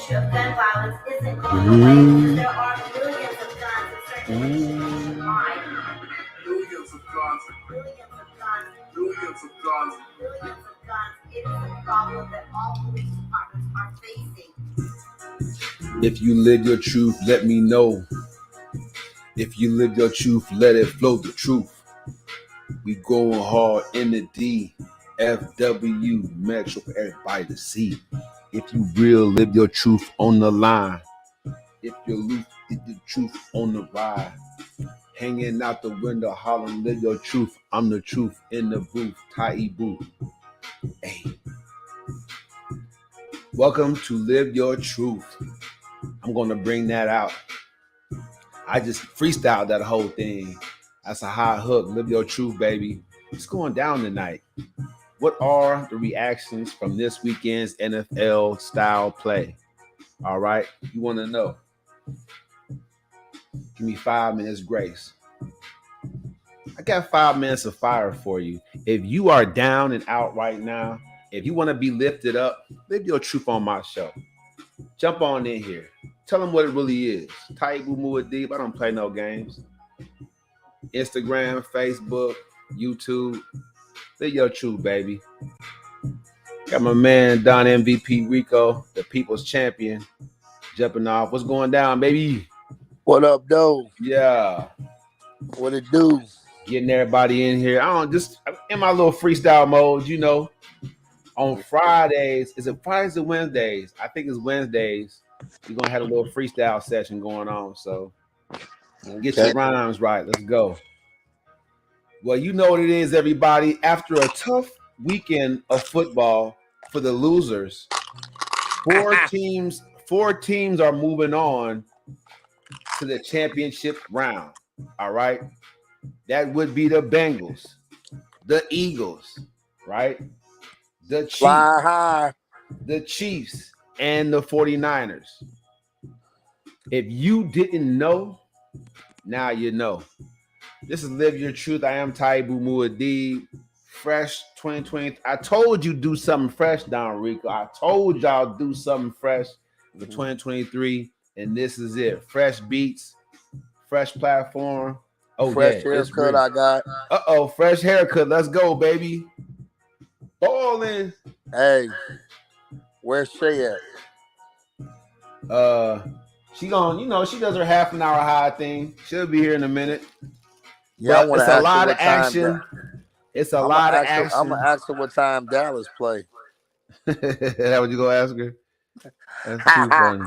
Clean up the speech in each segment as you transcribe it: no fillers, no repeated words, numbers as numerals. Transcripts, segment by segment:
issue of gun violence isn't going away because there are millions of guns in circulation nationwide. Millions of guns. Millions of guns. Millions of guns. Millions of guns. It is a problem that all police departments are facing. If you live your truth, let me know. If you live your truth, let it flow the truth. We going hard in the D, FW, Metro for everybody to see. If you real, live your truth on the line. If you're loose, live the truth on the ride. Hanging out the window, hollering, live your truth. I'm the truth in the booth, Ty booth. Hey. Welcome to Live Your Truth. I'm going to bring that out. I just freestyled that whole thing. That's a high hook. Live your truth, baby. It's going down tonight. What are the reactions from this weekend's NFL style play? All right. You want to know? Give me 5 minutes grace. I got 5 minutes of fire for you. If you are down and out right now, if you want to be lifted up, live your truth on my show. Jump on in here. Tell them what it really is. Taibu Muad'Dib. I don't play no games. Instagram, Facebook, YouTube. Live your truth, baby. Got my man Don MVP Rico, the people's champion, jumping off. What's going down, baby? What up, though? Yeah. What it do? Getting everybody in here. I'm in my little freestyle mode, you know. On Fridays, is it Fridays or Wednesdays? I think it's Wednesdays. We're gonna have a little freestyle session going on. So get your rhymes right. Let's go. Well, you know what it is, everybody. After a tough weekend of football for the losers, four teams are moving on to the championship round. All right. That would be the Bengals, the Eagles, right? The Chiefs, and the 49ers. If you didn't know, now you know. This is Live Your Truth. I am Taibu Muad'Dib. Fresh 2020. I told you do something fresh, Don Rico. I told y'all do something fresh for 2023, and this is it. Fresh beats, fresh platform. Oh, fresh haircut I got. Fresh haircut. Let's go, baby. Ballin'. Hey, where's Shay at? She gonna, she does her half an hour high thing. She'll be here in a minute. Yeah, but it's a lot of action. It's a lot of action. I'm gonna ask her what time Dallas play. That what you gonna ask her? That's too funny.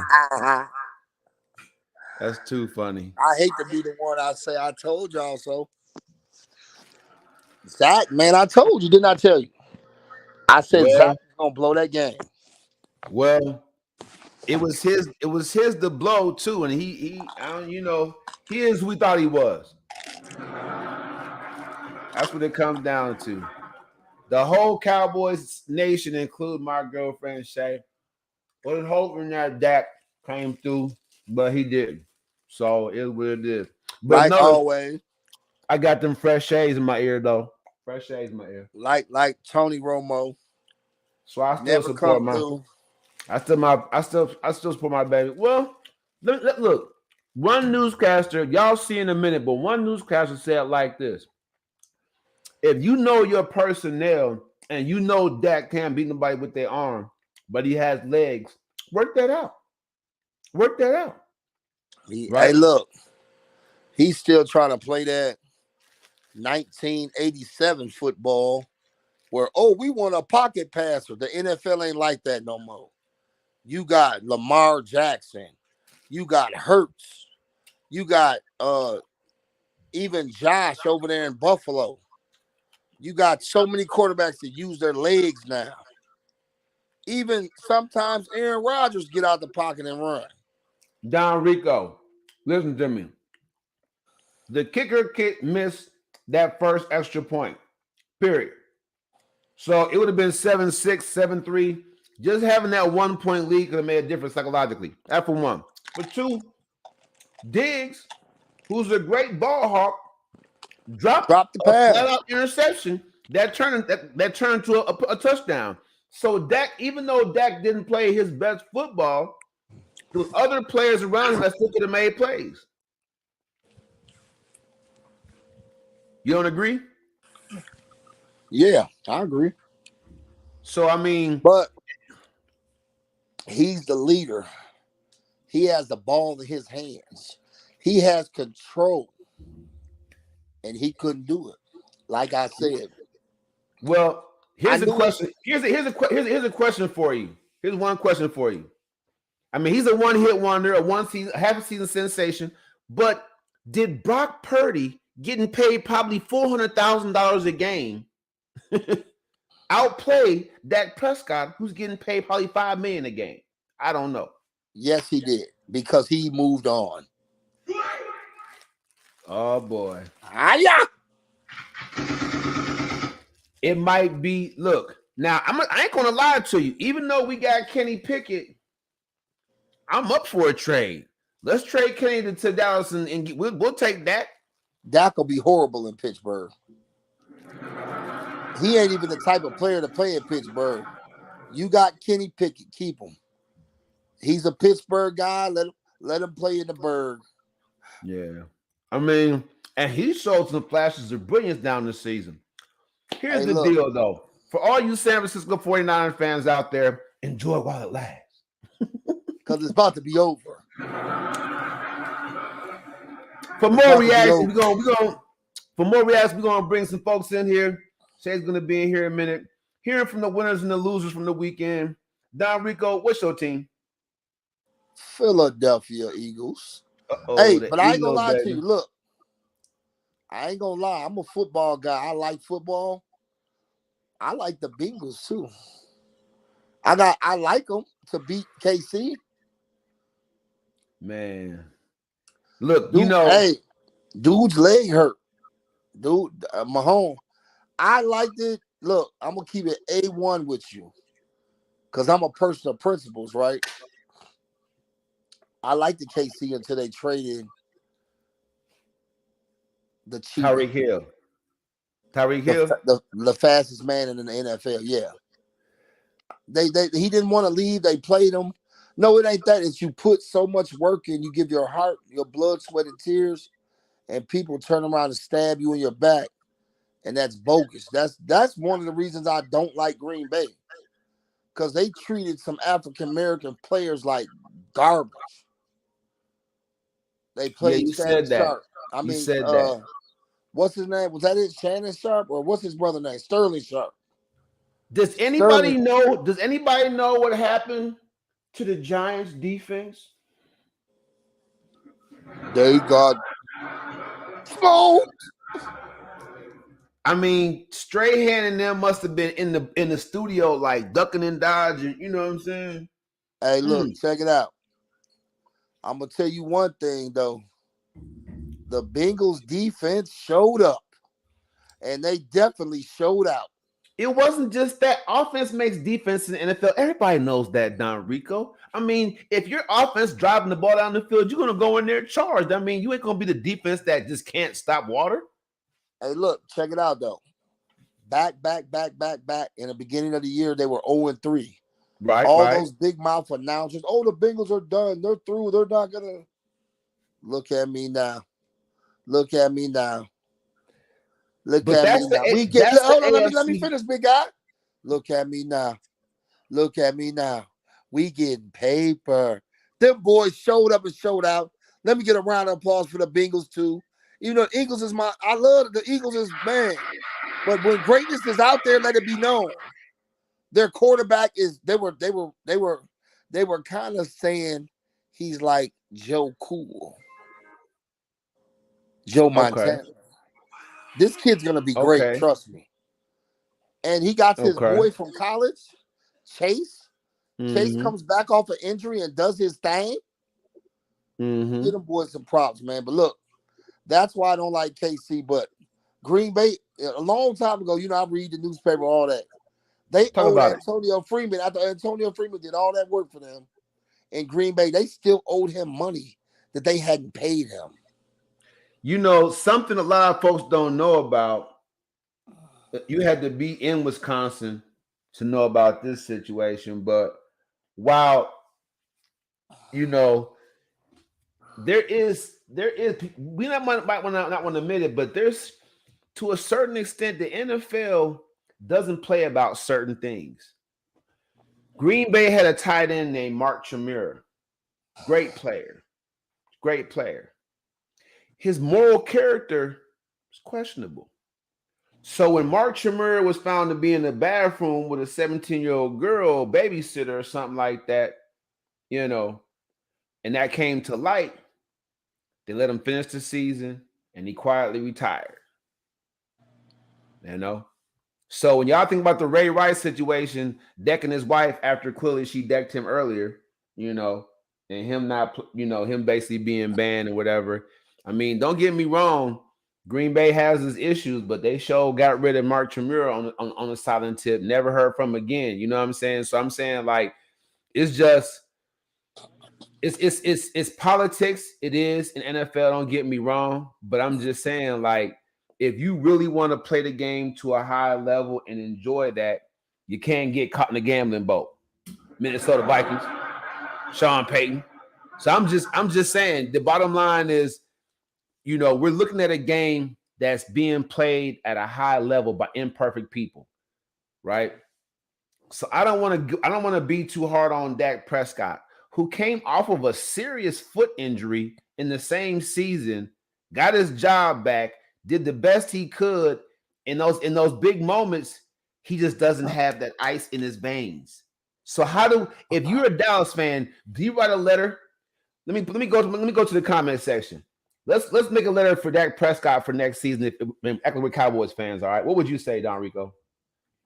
That's too funny. I hate to be the one I say I told y'all so. Zach, man, I told you, didn't I tell you? I said Zach is gonna blow that game. Well, it was his to blow too, and he is who we thought he was. That's what it comes down to. The whole Cowboys nation, include my girlfriend Shay, was hoping that Dak came through, but he didn't. So it's what it is. But like always, I got them fresh shades in my ear though. Fresh shades in my ear. Like Tony Romo. So I still support I still support my baby. Well, look, one newscaster, y'all see in a minute, but one newscaster said like this. If you know your personnel and you know Dak can't beat nobody with their arm, but he has legs, work that out. Work that out. Right? Hey, look, he's still trying to play that 1987 football where, we want a pocket passer. The NFL ain't like that no more. You got Lamar Jackson. You got Hurts. You got even Josh over there in Buffalo. You got so many quarterbacks that use their legs now. Even sometimes Aaron Rodgers get out the pocket and run. Don Rico, listen to me. The kicker missed that first extra point, period. So it would have been 7-6, 7-3. Just having that 1 point lead could have made a difference psychologically. That for one. But two, Diggs, who's a great ball hawk, dropped the pass. Flat out interception that turned to a touchdown. So Dak, even though Dak didn't play his best football, There was other players around him that still could have made plays. You don't agree? Yeah, I agree. So I mean, But he's the leader. He has the ball in his hands. He has control, and he couldn't do it. Like I said, well, I here's a knew it. question. Here's a question for you. Here's one question for you. I mean, he's a one-hit wonder, a one season, half a season sensation. But did Brock Purdy getting paid probably $400,000 a game outplay Dak Prescott, who's getting paid probably $5 million a game? I don't know. Yes, he did because he moved on. Oh boy, Yeah. it might be. Look, now I ain't gonna lie to you. Even though we got Kenny Pickett, I'm up for a trade. Let's trade Kenny to Dallas and we'll take that. Dak will be horrible in Pittsburgh. He ain't even the type of player to play in Pittsburgh. You got Kenny Pickett, keep him. He's a Pittsburgh guy. Let him play in the Burgh. Yeah, I mean, and he showed some flashes of brilliance down this season. Here's Hey, the look, deal, though. For all you San Francisco 49 fans out there, enjoy while it lasts. because it's about to be over. For It's more about to be reaction, over. we're gonna bring some folks in here. Shay's gonna be in here in a minute. Hearing from the winners and the losers from the weekend. Don Rico, what's your team? Philadelphia Eagles. Uh-oh, Hey, the but I ain't gonna Eagles, lie to baby. you. Look, I ain't gonna lie. I'm a football guy. I like football. I like the Bengals too. I like them to beat KC. Man. Look, Dude's leg hurt. Mahomes. I liked it. Look, I'm gonna keep it A1 with you. Cause I'm a person of principles, right? I like the KC until they traded the cheetah. Tyreek Hill. Tyreek Hill? The fastest man in the NFL. Yeah. He didn't want to leave. They played him. No, it ain't that. It's you put so much work in, you give your heart, your blood, sweat, and tears, and people turn around and stab you in your back. And that's bogus. That's one of the reasons I don't like Green Bay. Because they treated some African American players like garbage. They Yeah, played you Shannon said that. Sharp. I You mean, said that. what's his name? Was that it? Shannon Sharp? Or what's his brother name? Sterling Sharp. Does anybody know? Does anybody know what happened to the Giants defense? They got smoked. I mean, Strahan and them must have been in the studio like ducking and dodging. You know what I'm saying? Hey, look, check it out. I'm gonna tell you one thing though. The Bengals defense showed up, and they definitely showed out. It wasn't just that offense makes defense in the NFL. Everybody knows that, Don Rico. I mean, if your offense driving the ball down the field, you're gonna go in there charged. I mean, you ain't gonna be the defense that just can't stop water. Hey, look, check it out though. Back. In the beginning of the year, they were 0-3. Right, All right. those big mouth announcers. Oh, the Bengals are done. They're through. They're not gonna. Look at me now. Look at me now. Look But at me that's now. We get. that's the Hold on. Let me AFC. finish, big guy. Look at me now. Look at me now. We getting paper. Them boys showed up and showed out. Let me get a round of applause for the Bengals too. Even though the Eagles is I love the Eagles is man. But when greatness is out there, let it be known. Their quarterback is they were kind of saying he's like Joe Cool. Joe Okay. Montana. This kid's gonna be great, Okay. trust me. And he got his Okay. boy from college, Chase. Chase Mm-hmm. comes back off an injury and does his thing. Mm-hmm. Get them boys some props, man. But look, that's why I don't like KC. But Green Bay, a long time ago, I read the newspaper, all that. They Talk owed about it. Antonio Freeman after Antonio Freeman did all that work for them in Green Bay. They still owed him money that they hadn't paid him. Something a lot of folks don't know about. You had to be in Wisconsin to know about this situation, but while you know, there is we might not want to admit it, but there's to a certain extent the NFL doesn't play about certain things. Green Bay had a tight end named Mark Chmura, great player, great player. His moral character is questionable. So when Mark Chmura was found to be in the bathroom with a 17-year-old girl babysitter or something like that, you know, and that came to light, they let him finish the season and he quietly retired. You know? So when y'all think about the Ray Rice situation, decking his wife after clearly she decked him earlier, you know, and him not, him basically being banned or whatever. I mean, don't get me wrong, Green Bay has his issues, but they got rid of Mark Chmura on a silent tip. Never heard from him again. You know what I'm saying? So I'm saying like it's just it's politics. It is in NFL. Don't get me wrong, but I'm just saying like if you really want to play the game to a high level and enjoy that, you can't get caught in the gambling boat. Minnesota Vikings, Sean Payton. So I'm just saying the bottom line is, we're looking at a game that's being played at a high level by imperfect people, right? So I don't want to be too hard on Dak Prescott, who came off of a serious foot injury in the same season, got his job back, did the best he could in those big moments. He just doesn't have that ice in his veins. So if you're a Dallas fan, do you write a letter? Let me go to the comment section. Let's make a letter for Dak Prescott for next season. If acting with Cowboys fans, all right. What would you say, Don Rico?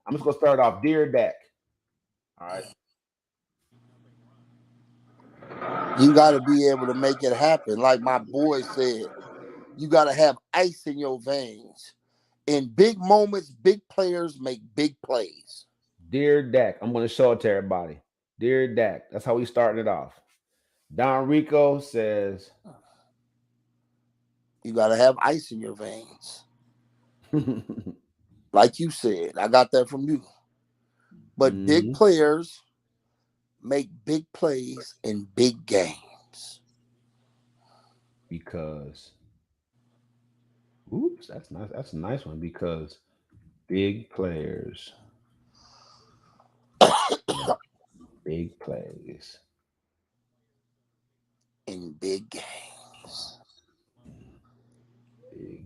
I'm just gonna start off, dear Dak. All right. You got to be able to make it happen. Like my boy said, you got to have ice in your veins. In big moments, big players make big plays. Dear Dak, I'm going to show it to everybody. Dear Dak, that's how we starting it off. Don Rico says, you got to have ice in your veins. Like you said, I got that from you. But big players make big plays in big games. Because, oops, that's nice. That's a nice one. Because big players, big plays in big games. Big.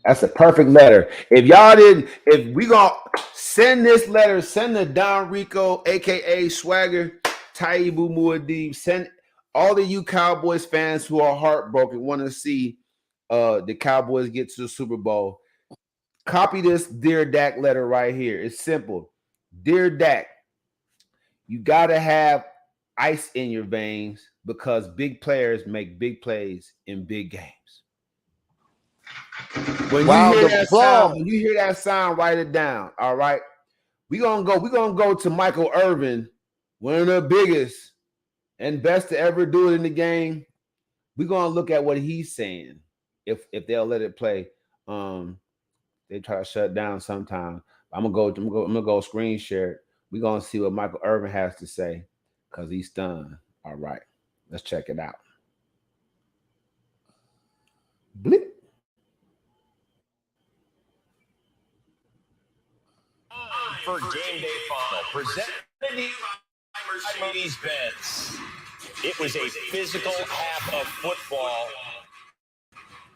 That's a perfect letter. If we gonna send this letter, send the Don Rico, aka Swagger, Taibu Muad'Dib, send all of you Cowboys fans who are heartbroken, want to see the Cowboys get to the Super Bowl. Copy this Dear Dak letter right here. It's simple. Dear Dak, you gotta have ice in your veins because big players make big plays in big games. When you hear that sound, write it down. All right. We're gonna go to Michael Irvin, one of the biggest and best to ever do it in the game. We're gonna look at what he's saying. If they'll let it play. They try to shut it down sometime. I'm gonna go screen share it. We're gonna see what Michael Irvin has to say because he's stunned. All right. Let's check it out. Blip. For Game Day Final, presented to you by Mercedes-Benz. It was a physical half of football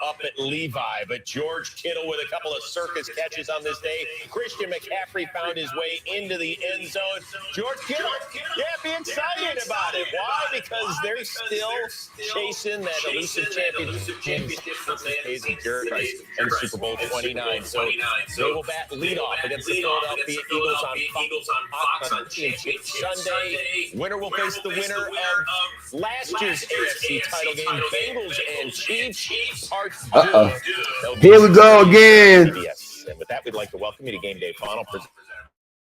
up at Levi, but George Kittle with a couple of circus catches on this day. Christian McCaffrey found his way into the end zone. George Kittle, be excited about it. Why? Because they're still chasing that elusive championship from and Super Bowl 29. So they will bat leadoff against the Philadelphia Eagles on Fox on Championship Sunday. Winner will face the winner of last year's AFC title game, Bengals and Chiefs. Here we go again. And with that, we'd like to welcome you to Game Day Final.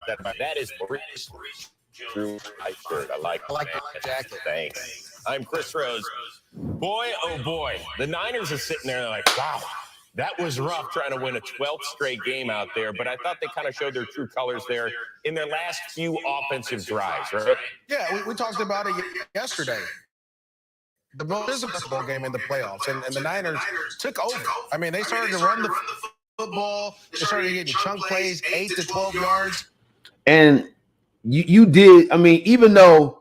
That is Maurice Drew shirt. I like the jacket. Thanks. I'm Chris Rose. Boy, oh boy, the Niners are sitting there like, wow, That was rough trying to win a 12th straight game out there, but I thought they kind of showed their true colors there in their last few offensive drives, right? Yeah, we talked about it yesterday. The most physical game in the playoffs, and the Niners took over. I mean, they started to run the football. They started getting chunk plays, 8 to 12 yards. And you did. I mean, even though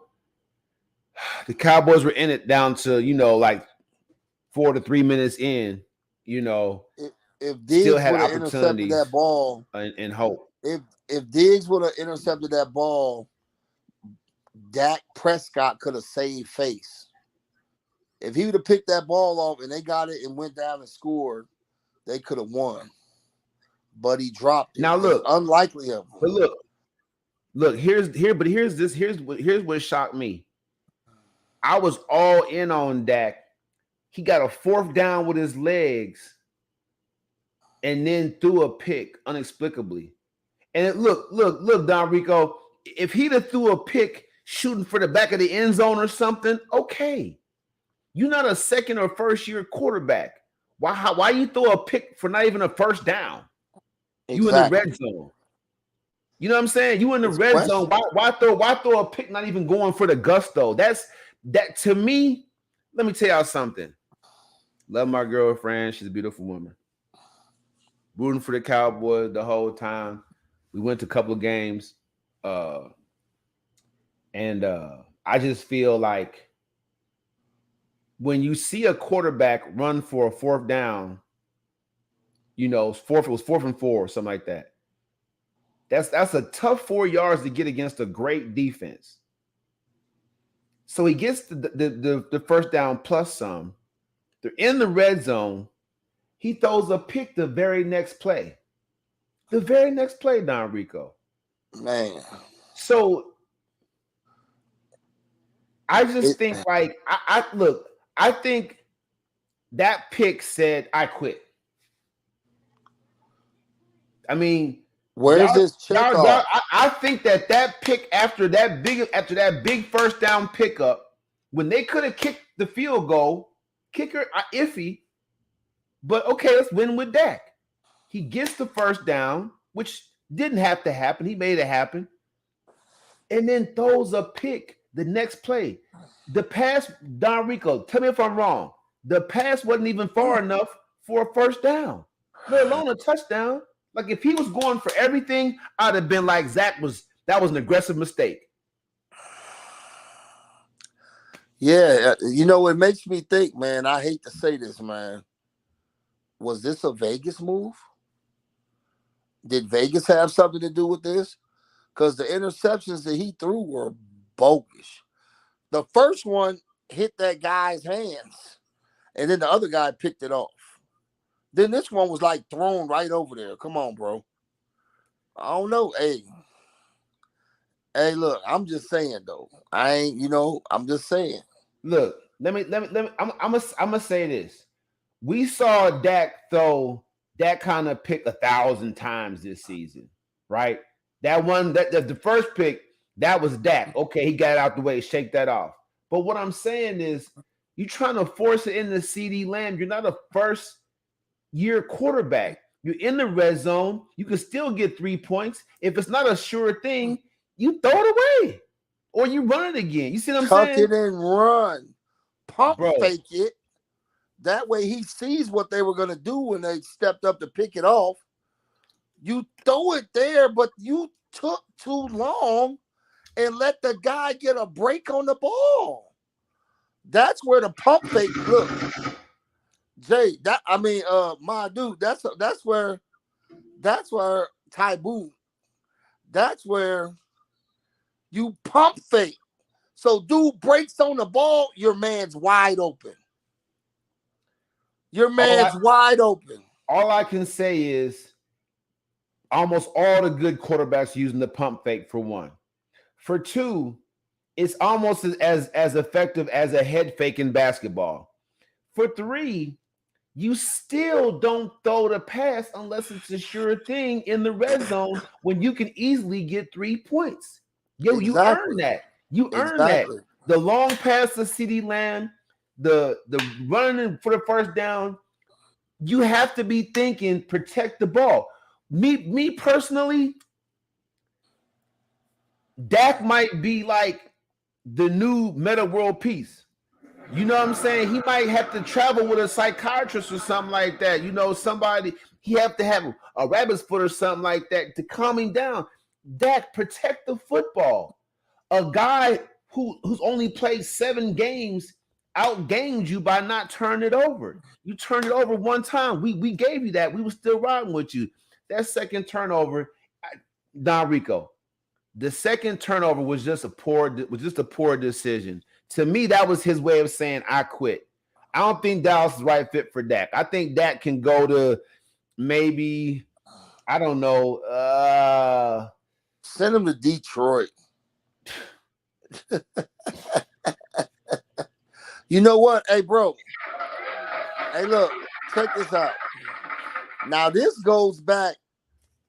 the Cowboys were in it down to like 4 to 3 minutes in, if still Diggs had would have intercepted opportunities that ball, and hope. if Diggs would have intercepted that ball, Dak Prescott could have saved face. If he would have picked that ball off and they got it and went down and scored, they could have won. But he dropped it. Now look, it's unlikely of him. But look. Here's what shocked me. I was all in on Dak. He got a 4th down with his legs, and then threw a pick inexplicably. And look, Don Rico. If he'd have threw a pick shooting for the back of the end zone or something, okay. You're not a second or first year quarterback. Why you throw a pick for not even a first down? Exactly. You in the red zone. You know what I'm saying? You in the red zone. Why throw a pick not even going for the gusto? That to me, let me tell y'all something. Love my girlfriend. She's a beautiful woman. Rooting for the Cowboys the whole time. We went to a couple of games. And I just feel like when you see a quarterback run for a 4th down, it was 4th and 4 or something like that. That's a tough 4 yards to get against a great defense. So he gets the first down plus some. They're in the red zone. He throws a pick the very next play. The very next play, Don Rico. Man. So I just think I think that pick said, I quit. I mean, where's this check off? I think that pick after that big first down pickup, when they could have kicked the field goal, kicker iffy, but okay, let's win with Dak. He gets the first down, which didn't have to happen. He made it happen, and then throws a pick the next play. The pass, Don Rico, tell me if I'm wrong. The pass wasn't even far enough for a first down, let alone a touchdown. Like if he was going for everything, I'd have been like that was an aggressive mistake. Yeah, it makes me think, man. I hate to say this, man. Was this a Vegas move? Did Vegas have something to do with this? Because the interceptions that he threw were bogus. The first one hit that guy's hands, and then the other guy picked it off. Then this one was like thrown right over there. Come on, bro. I don't know. Hey, look, I'm just saying though. I ain't, I'm just saying. Look, let me. I'm gonna say this. We saw Dak throw that kind of pick 1,000 times this season, right? That one, that the first pick, that was Dak. Okay, he got it out the way, shake that off. But what I'm saying is, you're trying to force it into CD Lamb. You're not a first-year quarterback. You're in the red zone. You can still get 3 points. If it's not a sure thing, you throw it away. Or you run it again. You see what I'm saying? Tuck it and run. Pump fake it. That way he sees what they were going to do when they stepped up to pick it off. You throw it there, but you took too long and let the guy get a break on the ball. That's where the pump fake look. Jay, my dude, that's where Tyboon. That's where you pump fake. So dude breaks on the ball, your man's wide open. Your man's wide open. All I can say is almost all the good quarterbacks using the pump fake for one. For two, it's almost as effective as a head fake in basketball. For three, you still don't throw the pass unless it's a sure thing in the red zone when you can easily get 3 points. Yo, exactly. You earn that. You earn that. The long pass to CeeDee Lamb, the running for the first down, You have to be thinking protect the ball. Me personally, Dak might be like the new meta world peace. You know what I'm saying? He might have to travel with a psychiatrist or something like that. You know, somebody he have to have a rabbit's foot or something like that to calm him down. Dak, protect the football. A guy who's only played 7 games outgained you by not turning it over. You turned it over one time. We gave you that. We were still riding with you. That second turnover, Don Rico, the second turnover was just a poor decision. To me, that was his way of saying I quit. I don't think Dallas is the right fit for Dak. I think Dak can go to maybe, I don't know. Send him to Detroit. You know what? Hey, bro. Hey, look, check this out. Now, this goes back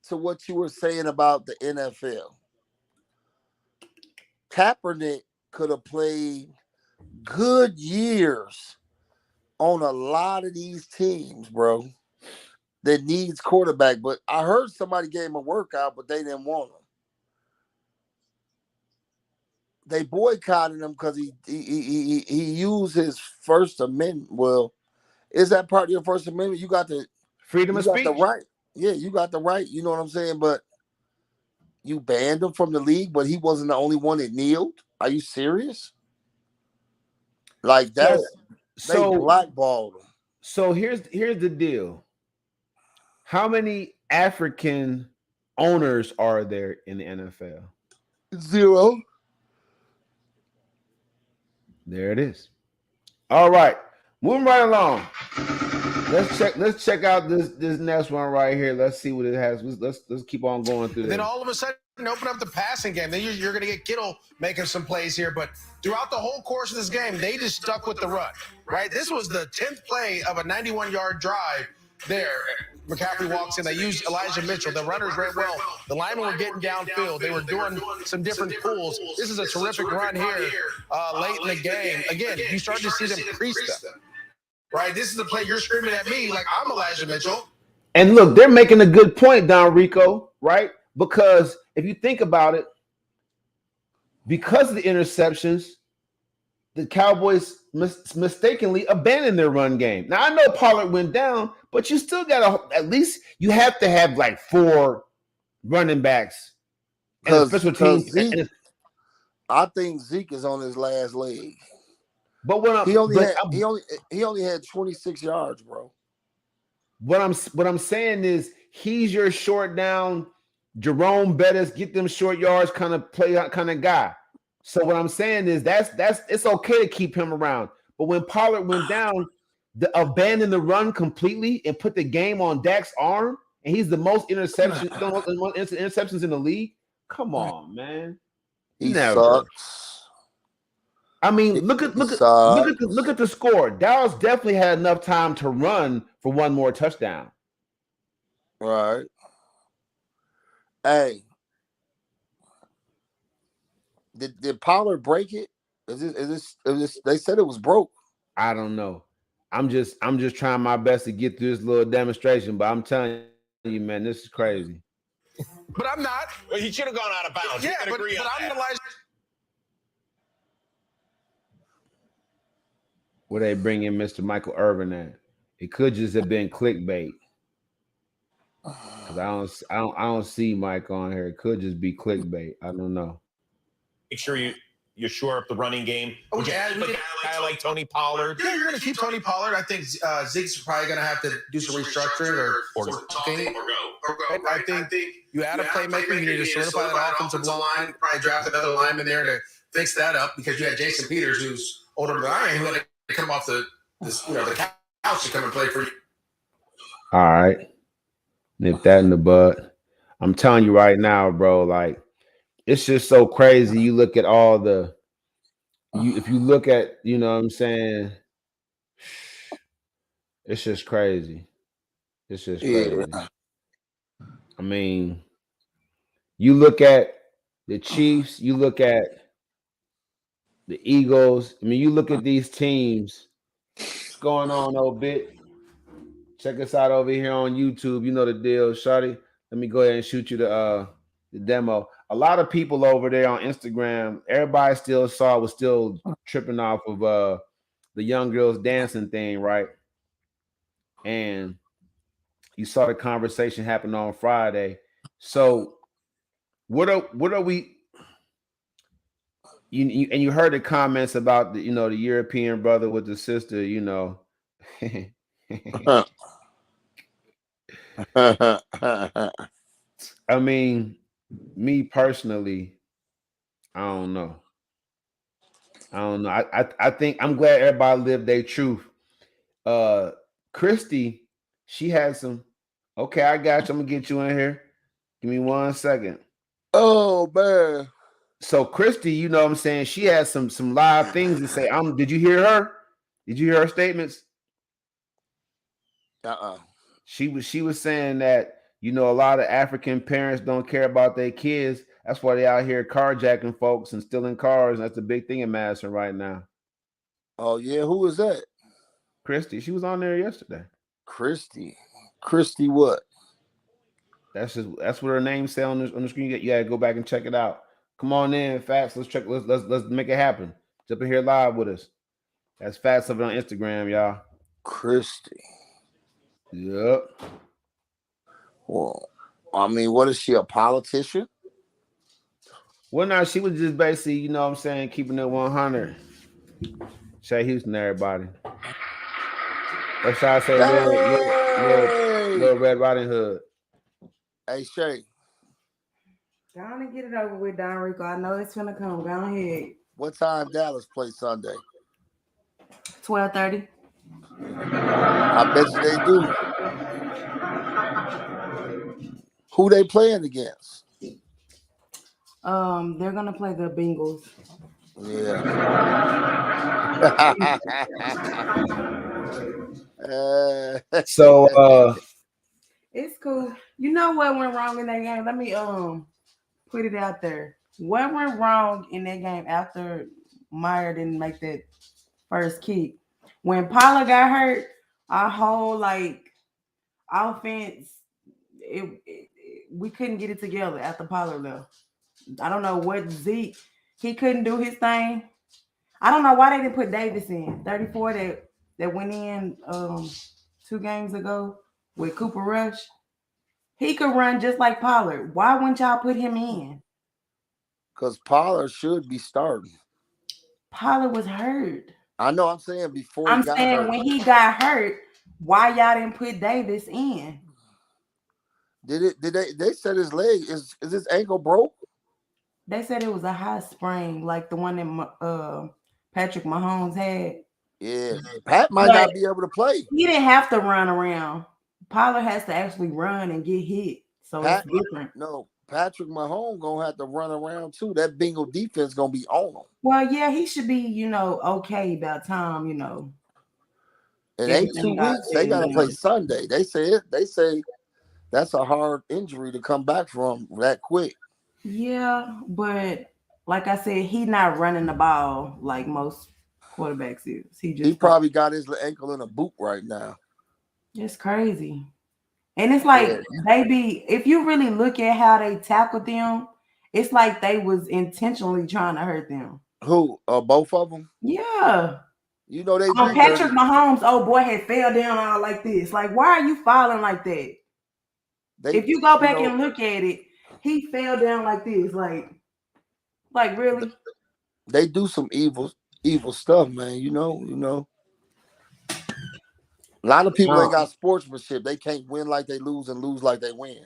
to what you were saying about the NFL. Kaepernick could have played good years on a lot of these teams, bro, that needs quarterback. But I heard somebody gave him a workout, but they didn't want him. They boycotted him because he used his First Amendment. Well, is that part of your First Amendment? You got the freedom of speech. The right. Yeah, you got the right. You know what I'm saying? But you banned him from the league, but he wasn't the only one that kneeled. Are you serious? Like that's they blackballed him. So here's the deal. How many African owners are there in the NFL? 0. There it is. All right, moving right along. Let's check out this next one right here. Let's see what it has. Let's keep on going through. Then all of a sudden, open up the passing game. Then you're going to get Kittle making some plays here. But throughout the whole course of this game, they just stuck with the run. Right. This was the 10th play of a 91-yard drive. There, McCaffrey walks in. They used Elijah Mitchell. The runners ran well. The linemen were getting downfield. They were doing some different pulls. This is a terrific run here late in the game. Again, you start to see them crease them. Right? This is the play you're screaming at me like I'm Elijah Mitchell. And look, they're making a good point, Don Rico, right? Because if you think about it, because of the interceptions, the Cowboys mistakenly abandoned their run game. Now, I know Pollard went down, but you still got at least you have to have like 4 running backs and a special team. I think Zeke is on his last leg. But what he only had 26 yards, bro. What I'm saying is he's your short down Jerome Bettis, get them short yards kind of play kind of guy. So what I'm saying is that's it's okay to keep him around. But when Pollard went down, abandon the run completely and put the game on Dak's arm, and he's the most interceptions in the league. Come on, man. He sucks. I mean, look at the score. Dallas definitely had enough time to run for one more touchdown. Right. Hey. Did Pollard break it? Is this they said it was broke. I don't know. I'm just trying my best to get through this little demonstration, but I'm telling you, man, this is crazy. But I'm not. Well, he should have gone out of bounds. Yeah, but I'm Elijah. Where they bring in Mr. Michael Irvin at? It could just have been clickbait. Because I don't see Mike on here. It could just be clickbait. I don't know. Make sure you shore up the running game. Would you add a guy like Tony Pollard? Yeah, you're going to keep Tony Pollard. I think Zeke's probably going to have to do some restructuring or something. I think you add a playmaker. You need to solidify that offensive line. Probably draft another lineman there to fix that up because you had Jason Peters, who's older than I am, who had to come off the couch to come and play for you. All right. Nip that in the bud. I'm telling you right now, bro, like, it's just so crazy. You look at all if you look at, you know what I'm saying, it's just crazy. It's just crazy. Yeah. I mean, you look at the Chiefs, you look at the Eagles. I mean, you look at these teams. What's going on, old bit? Check us out over here on YouTube. You know the deal, Shawty. Let me go ahead and shoot you the demo. A lot of people over there on Instagram, everybody still was still tripping off of the young girls dancing thing, right? And you saw the conversation happen on Friday. So what are we and you heard the comments about the European brother with the sister, I mean, me personally, I don't know. I don't know. I think I'm glad everybody lived their truth. Uh Christy, she had some. Okay, I got you. I'm gonna get you in here. Give me 1 second. Oh man. So Christy, you know what I'm saying? She had some live things to say. Did you hear her? Did you hear her statements? She was saying that a lot of African parents don't care about their kids. That's why they out here carjacking folks and stealing cars. And that's the big thing in Madison right now. Oh yeah, who is that? Christy, she was on there yesterday. Christy what? That's what her name said on the screen. You gotta go back and check it out. Come on in, Fats. Let's check. Let's make it happen. Jump in here live with us. That's Fats of it on Instagram, y'all. Christy. Yep. Well, I mean, what is she, a politician? Well, no, she was just basically, what I'm saying, keeping it 100. Shay Houston, everybody. What should I say, little Red Riding Hood? Hey, Shay. Go on and get it over with, Don Rico. I know it's gonna come. Go ahead. What time Dallas play Sunday? 12:30. I bet you they do. Who they playing against? They're gonna play the Bengals. Yeah. So it's cool. You know what went wrong in that game? Let me put it out there. What went wrong in that game after Meyer didn't make that first kick? When Paula got hurt, our whole offense, we couldn't get it together after Paula left. I don't know what Zeke, he couldn't do his thing. I don't know why they didn't put Davis in 34 that went in 2 games ago with Cooper Rush. He could run just like Pollard. Why wouldn't y'all put him in? Because Pollard should be starting. Pollard was hurt. I know. I'm saying before I'm he got saying hurt. when he got hurt, why y'all didn't put Davis in? Did they said his leg is his ankle broke? They said it was a high sprain, like the one that Patrick Mahomes had. Yeah, Pat might not be able to play. He didn't have to run around. Pollard has to actually run and get hit, so it's different. No, Patrick Mahomes gonna have to run around too. That Bengal defense gonna be on him. Well, yeah, he should be, okay about time, It ain't 2 weeks. They gotta play Sunday. They say that's a hard injury to come back from that quick. Yeah, but like I said, he's not running the ball like most quarterbacks is. He probably got his ankle in a boot right now. It's crazy. And it's like, baby, if you really look at how they tackled them, it's like they was intentionally trying to hurt them. Who? Both of them? Yeah. You know they Patrick Mahomes, oh boy, had fell down all like this. Like, why are you falling like that? If you go back and look at it, he fell down like this. Like really? They do some evil stuff, man. You know. A lot of people ain't got sportsmanship. They can't win like they lose and lose like they win.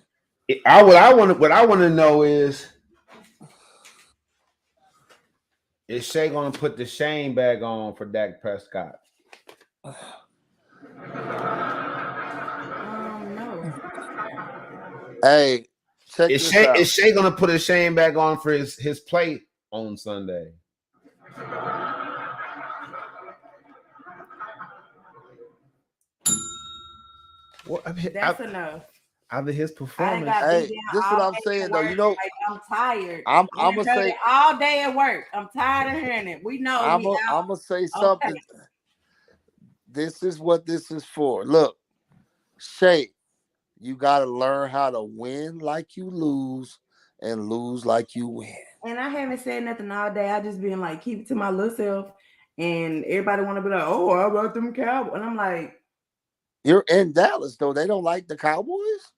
What I want to know is Shay going to put the shame bag on for Dak Prescott? No. Hey, check this out. Is Shay going to put a shame bag on for his play on Sunday? Well, that's enough. After his performance, hey, this is what I'm saying though. You know, like, I'm tired. I'm gonna say it all day at work. I'm tired of hearing it. We know. I'm gonna say something. This is what this is for. Look, Shay, you gotta learn how to win like you lose and lose like you win. And I haven't said nothing all day. I just been like, keep it to my little self. And everybody want to be like, oh, how about them Cowboys? And I'm like, You're in Dallas though. They don't like the Cowboys.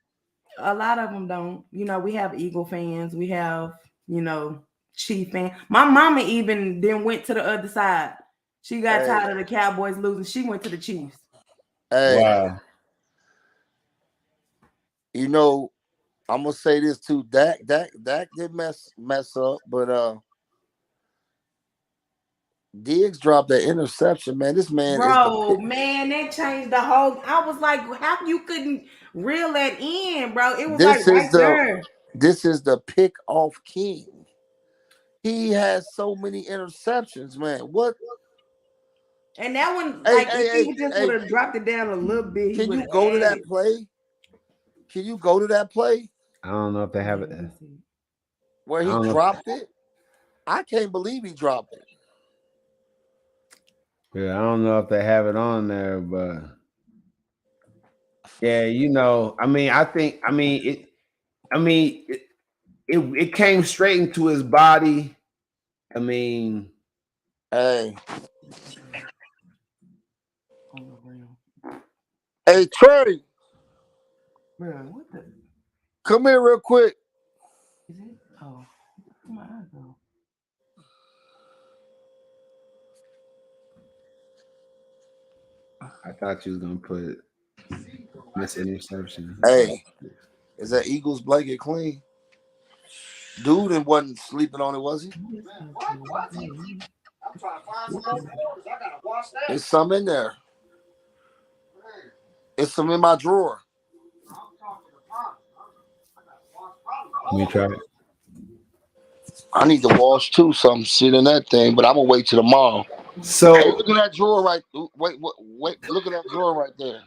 a lot of them don't. You know, we have Eagle fans. We have, you know, Chief fans. My mama even then went to the other side. She got Hey, tired of the Cowboys losing. She went to the Chiefs. hey, Wow. you know, I'm gonna say this too. Dak did mess up, but Diggs dropped that interception. Man, this man is the Bro, man, that changed the whole. I was like, how you couldn't reel that in, bro? It was like this is right the there. this is the pick off king. He has so many interceptions, man. What? And that one, Hey, like, hey, if hey, he just would hey! have dropped it down a little bit, he Can would you have go to had that it. play? Can you go to that play I don't know if they Yeah, have it. let me see. where I he don't know. dropped it? I can't believe he dropped it. Yeah, I don't know if they have it on there, but yeah, you know, I mean, it came straight into his body. I mean, Hey, On the ground. hey, Trey, Bro, what the come here real quick. is it? Oh, where my eye go? I thought you was gonna put miss interception. Hey, is that Eagles blanket clean? Dude, and wasn't sleeping on it, was he? What is that? There's some in there. It's some in my drawer. Let me try it. I need to wash too. Something shit in that thing, but I'm gonna wait till tomorrow. Hey, So look at that drawer right. Wait. Look at that drawer right there.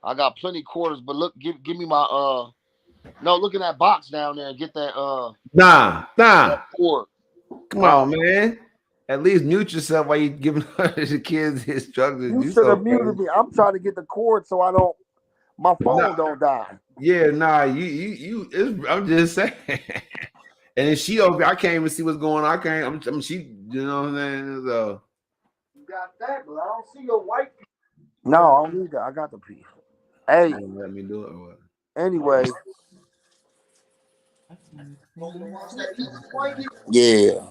I got plenty quarters, but look, give me my No, look at that box down there and get that nah. cord. Come Huh? on, man. At least mute yourself while you giving the kids instructions. You You should so have muted crazy. me. I'm trying to get the cord so my Nah, phone don't die. yeah, nah. I'm just saying. And then she over, I can't even see what's going on. I can't. She, you know what I'm saying? So You got that, but I don't see your white. No, I don't need that. I got the piece. Hey, you gonna let me do it or what? anyway. Yeah.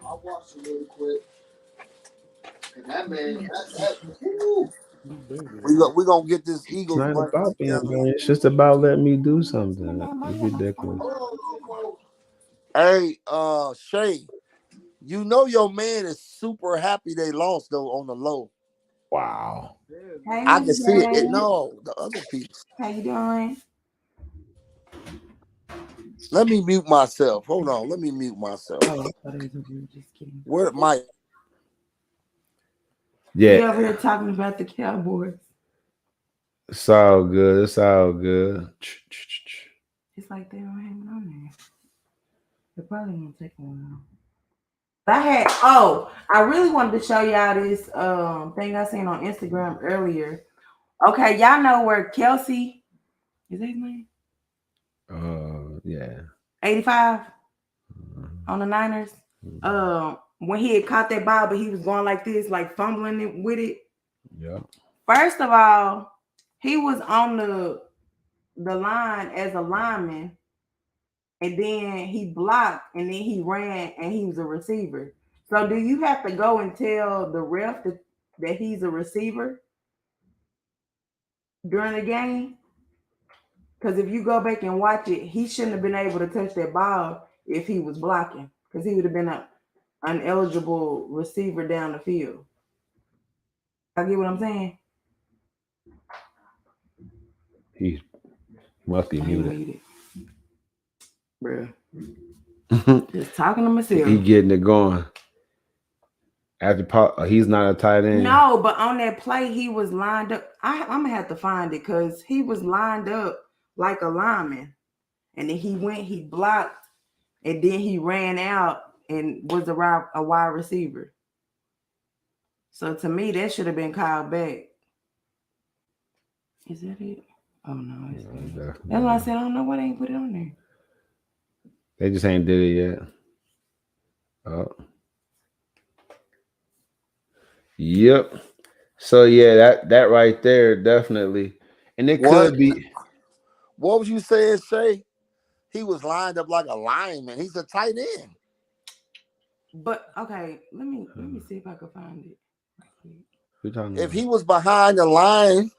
I'll watch it really quick. And that man, we gonna get this It's Eagles not blanket about being together. annoying. It's just about letting me do something. It's ridiculous. Hey, Shay, you know your man is super happy they lost though on the low. Wow. Hey, I Miss can see it. J. No, the other piece. How you doing? Let me mute myself. Hold on. Let me mute myself. Oh, I thought it was you. Just kidding. Where my We over Yeah. here talking about the Cowboys. It's all good. It's all good. It's like they don't have it on there. It probably won't take a while. I really wanted to show y'all this thing I seen on Instagram earlier. Okay, y'all know where Kelsey is that his name? Yeah. 85 on the Niners. When he had caught that ball, but he was going like this, like fumbling it with it. Yeah. First of all, he was on the line as a lineman, and then he blocked, and then he ran, and he was a receiver. So, do you have to go and tell the ref that he's a receiver during the game? Because if you go back and watch it, he shouldn't have been able to touch that ball if he was blocking, because he would have been an eligible receiver down the field. I get what I'm saying. He must be I ain't muted. muted, bro. Just talking to myself. He getting it going. After he's not a tight end. No, but on that play, he was lined up. I'm gonna have to find it because he was lined up like a lineman, and then he blocked, and then he ran out and was a wide receiver. So to me, that should have been called back. Is that it? Oh no, it's good. Definitely. That's why I said I don't know why they ain't put it on there. They just ain't did it yet. Oh. Yep. So yeah, that right there, definitely. And it What? could be What was you saying, Shay? He was lined up like a lineman. He's a tight end. But okay, let me see if I can find it. we talking If about. he was behind the line,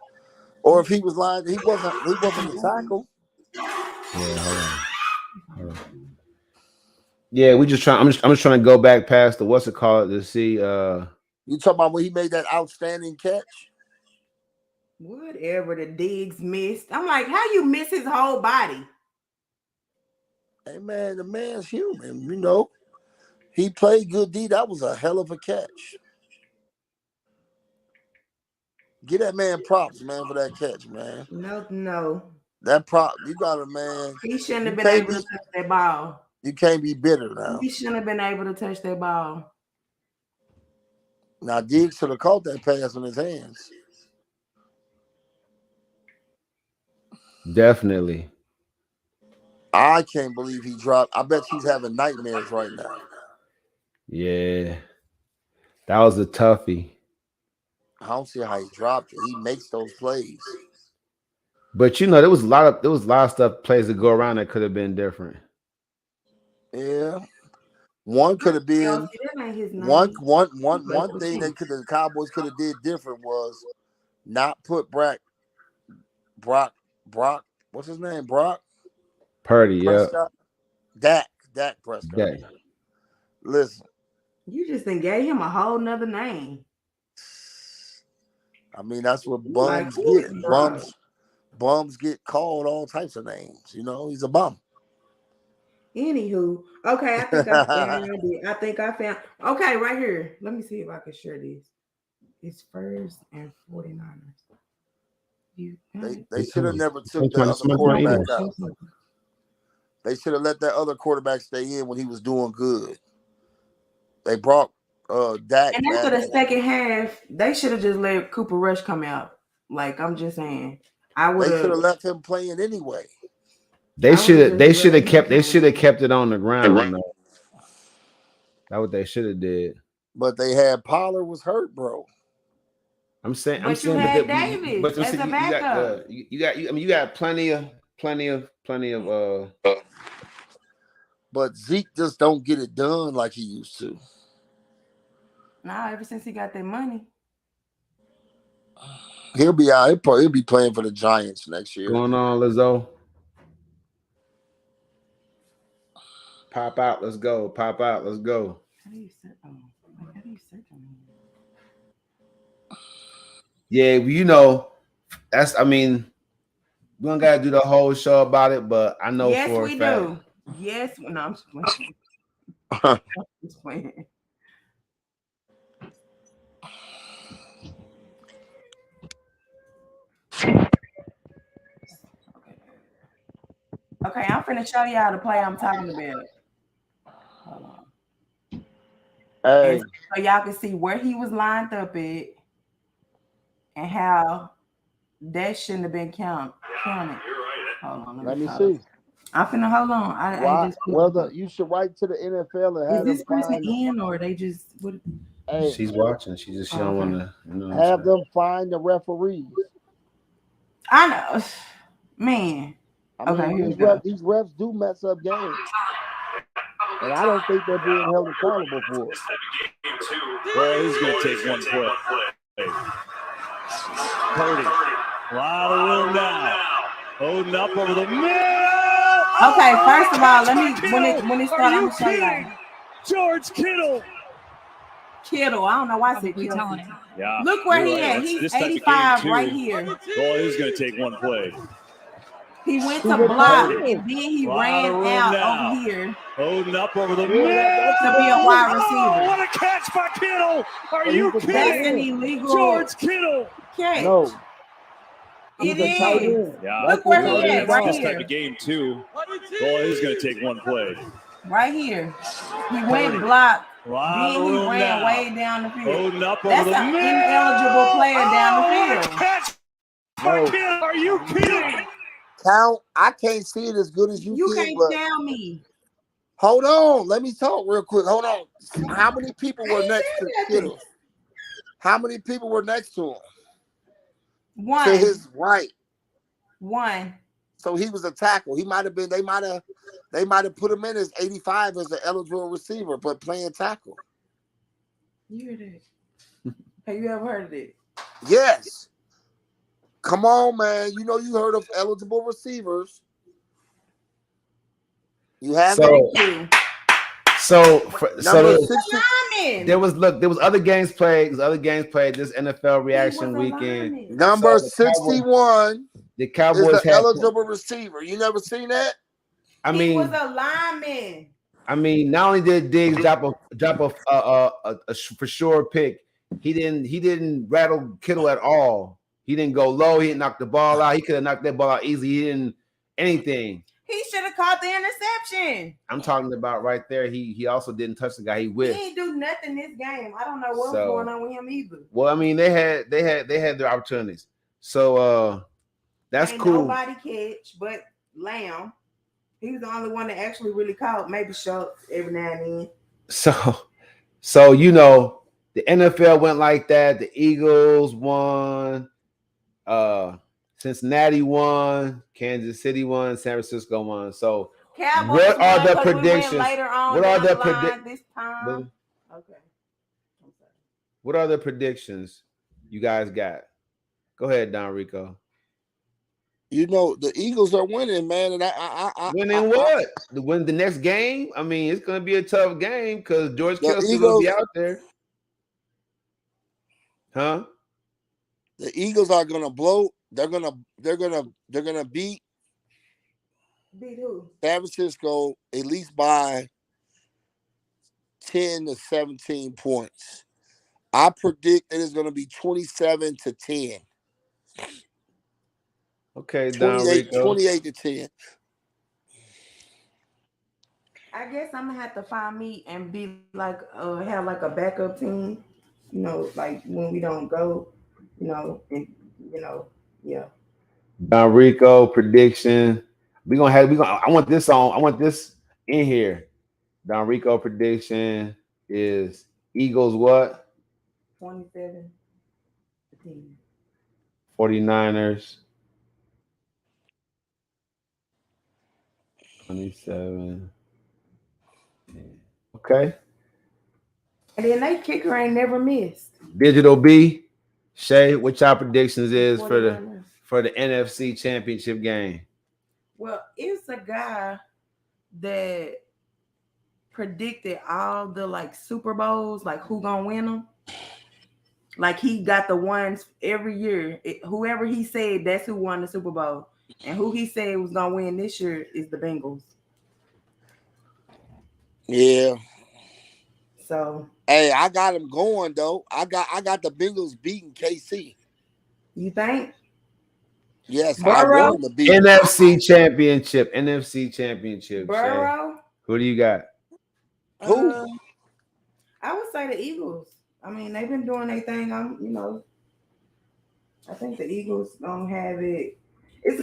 or if he was lined, he wasn't a tackle. Yeah, hold on. Yeah, we just trying. I'm just trying to go back past the what's it called to see. You talking about when he made that outstanding catch? Whatever the Diggs missed. I'm like, how you miss his whole body? Hey man, the man's human. You know, he played good D. That was a hell of a catch. Get that man props, man, for that catch, man. No. That prop, you got a man. He shouldn't You have been can't able be, to touch that ball. you can't be bitter now. He shouldn't have been able to touch that ball. Now Diggs should have caught that pass in his hands. Definitely. I can't believe he dropped. I bet he's having nightmares right now. Yeah, that was a toughie. I don't see how he dropped it. He makes those plays. But you know, there was a lot of stuff plays to go around that could have been different. Yeah. One could have been That ain't his name. one thing the Cowboys could have did different was not put Brock. What's his name? Brock Purdy, Prescott. Dak Prescott. Dak. Listen, You just then gave him a whole nother name. I mean that's what You bums like, who get. is Brock? Bums get called all types of names. You know, he's a bum. Anywho, okay, I think I found it. Okay, right here. Let me see if I can share this. It's first and 49ers. They should have never took that other Somebody quarterback email. out. They should have let that other quarterback stay in when he was doing good. They brought Dak and after the second half, they should have just let Cooper Rush come out. Like I'm just saying, They should have left him playing anyway. They should have kept it on the ground. That's what they should have did. But they had Pollard was hurt, bro. I'm saying, Davis as a backup. you got plenty of. But Zeke just don't get it done like he used to. Nah, ever since he got that money, He'll be out. He'll be playing for the Giants next year. Going on, Lizzo. Pop out. Let's go. Pop out. Let's go. How do you search on him? Yeah, you know, we don't gotta do the whole show about it, but I know for a fact. Yes, we do. Yes, no, I'm just playing. I'm just playing. Okay, I'm finna show y'all the play I'm talking about. Hold on. Hey. So y'all can see where he was lined up at and how that shouldn't have been counted. You're right. Hold on, let me see. I'm finna hold on. You should write to the NFL and have this them person in or they just what? Hey, she's watching. She don't want to. Have them find the referees. I know, man. I mean, these refs do mess up games, and I don't think they're being held accountable for it. Well, he's going to take one play. Purdy, a lot of room now. Holding up over the middle. Okay, first of all, let me when it starts, I'm gonna show you. George Kittle. I don't know why I said Kittle. Yeah. Look where he at. He's 85 right here. Well, he's going to take one play. He went to block and then he ran out over here. Holding up over the middle to be a wide receiver. What a catch by Kittle! Are you kidding? That's an illegal George Kittle. catch. No. It is. Yeah. Look where he is, right this here. type of game too. Well, he's going to take one play. Right here. He went blocked. Then he ran way down the field. Holding up That's over the an middle. ineligible player down the field. Catch No. kill. Are you kidding? Count. I can't see it as good as you You can, can't but tell me. hold on. Let me talk real quick. Hold on. How many people I were ain't next to saying nothing. Skittles? How many people were next to him? To One. his right. One. So he was a tackle. He might have been. They might have put him in as 85 as an eligible receiver, but playing tackle. You heard it. Have you ever heard of it? Yes. Come on, man. You know you heard of eligible receivers. You haven't. So Number there, 60. Lineman. there was other games played. There's other games played this NFL He reaction was a weekend. lineman. Number So 61 the is Cowboys the had. eligible receiver. You never seen that? I He was mean, a lineman. not only did Diggs drop a for sure pick, he didn't rattle Kittle at all. He didn't go low. He didn't knock the ball out. He could have knocked that ball out easy. He didn't anything. He should have caught the interception. I'm talking about right there. He also didn't touch the guy. He He whiffed. ain't do nothing this game. I don't know what's going on with him either. Well, I mean, they had their opportunities. So that's ain't cool. Nobody catch but Lamb. He was the only one that actually really caught. Maybe Schultz every now and then. So you know, the NFL went like that. The Eagles won. Cincinnati won. Kansas City won. San Francisco won. So Cowboys what are won the 'cause we went predictions? later on What are down the the line this time? Okay. I'm sorry. What are the predictions you guys got? Go ahead, Don Rico. You know the Eagles are winning, man, and I Winning what? To win the next game? I mean, it's going to be a tough game because George the Kittle's still going to Eagles, be out there. Huh? the Eagles are gonna blow. They're gonna beat Beat who? San Francisco at least by 10 to 17 points. I predict it is going to be 27-10. Okay, Don Rico. 28 to 10. I guess I'm gonna have to find me and be like have like a backup team. You know, like when we don't go, and yeah. Don Rico prediction. I want this on. I want this in here. Don Rico prediction is Eagles what? 27-10. 49ers 27. Okay. And then they kicker ain't never missed. Digital B. Shay, what y'all predictions is for the 49ers. NFC Championship game? Well, it's a guy that predicted all the like Super Bowls, like who gonna win them. Like he got the ones every year. Whoever he said that's who won the Super Bowl, and who he said was gonna win this year is the Bengals. Yeah. So Hey, I got them going though. I got the Bengals beating KC. you think? Yes, I Burrow? want them to beat NFC Championship. NFC Championship. Burrow? Shay. Who do you got? who? I would say the Eagles. I mean, they've been doing their thing. I think the Eagles gonna have it. It's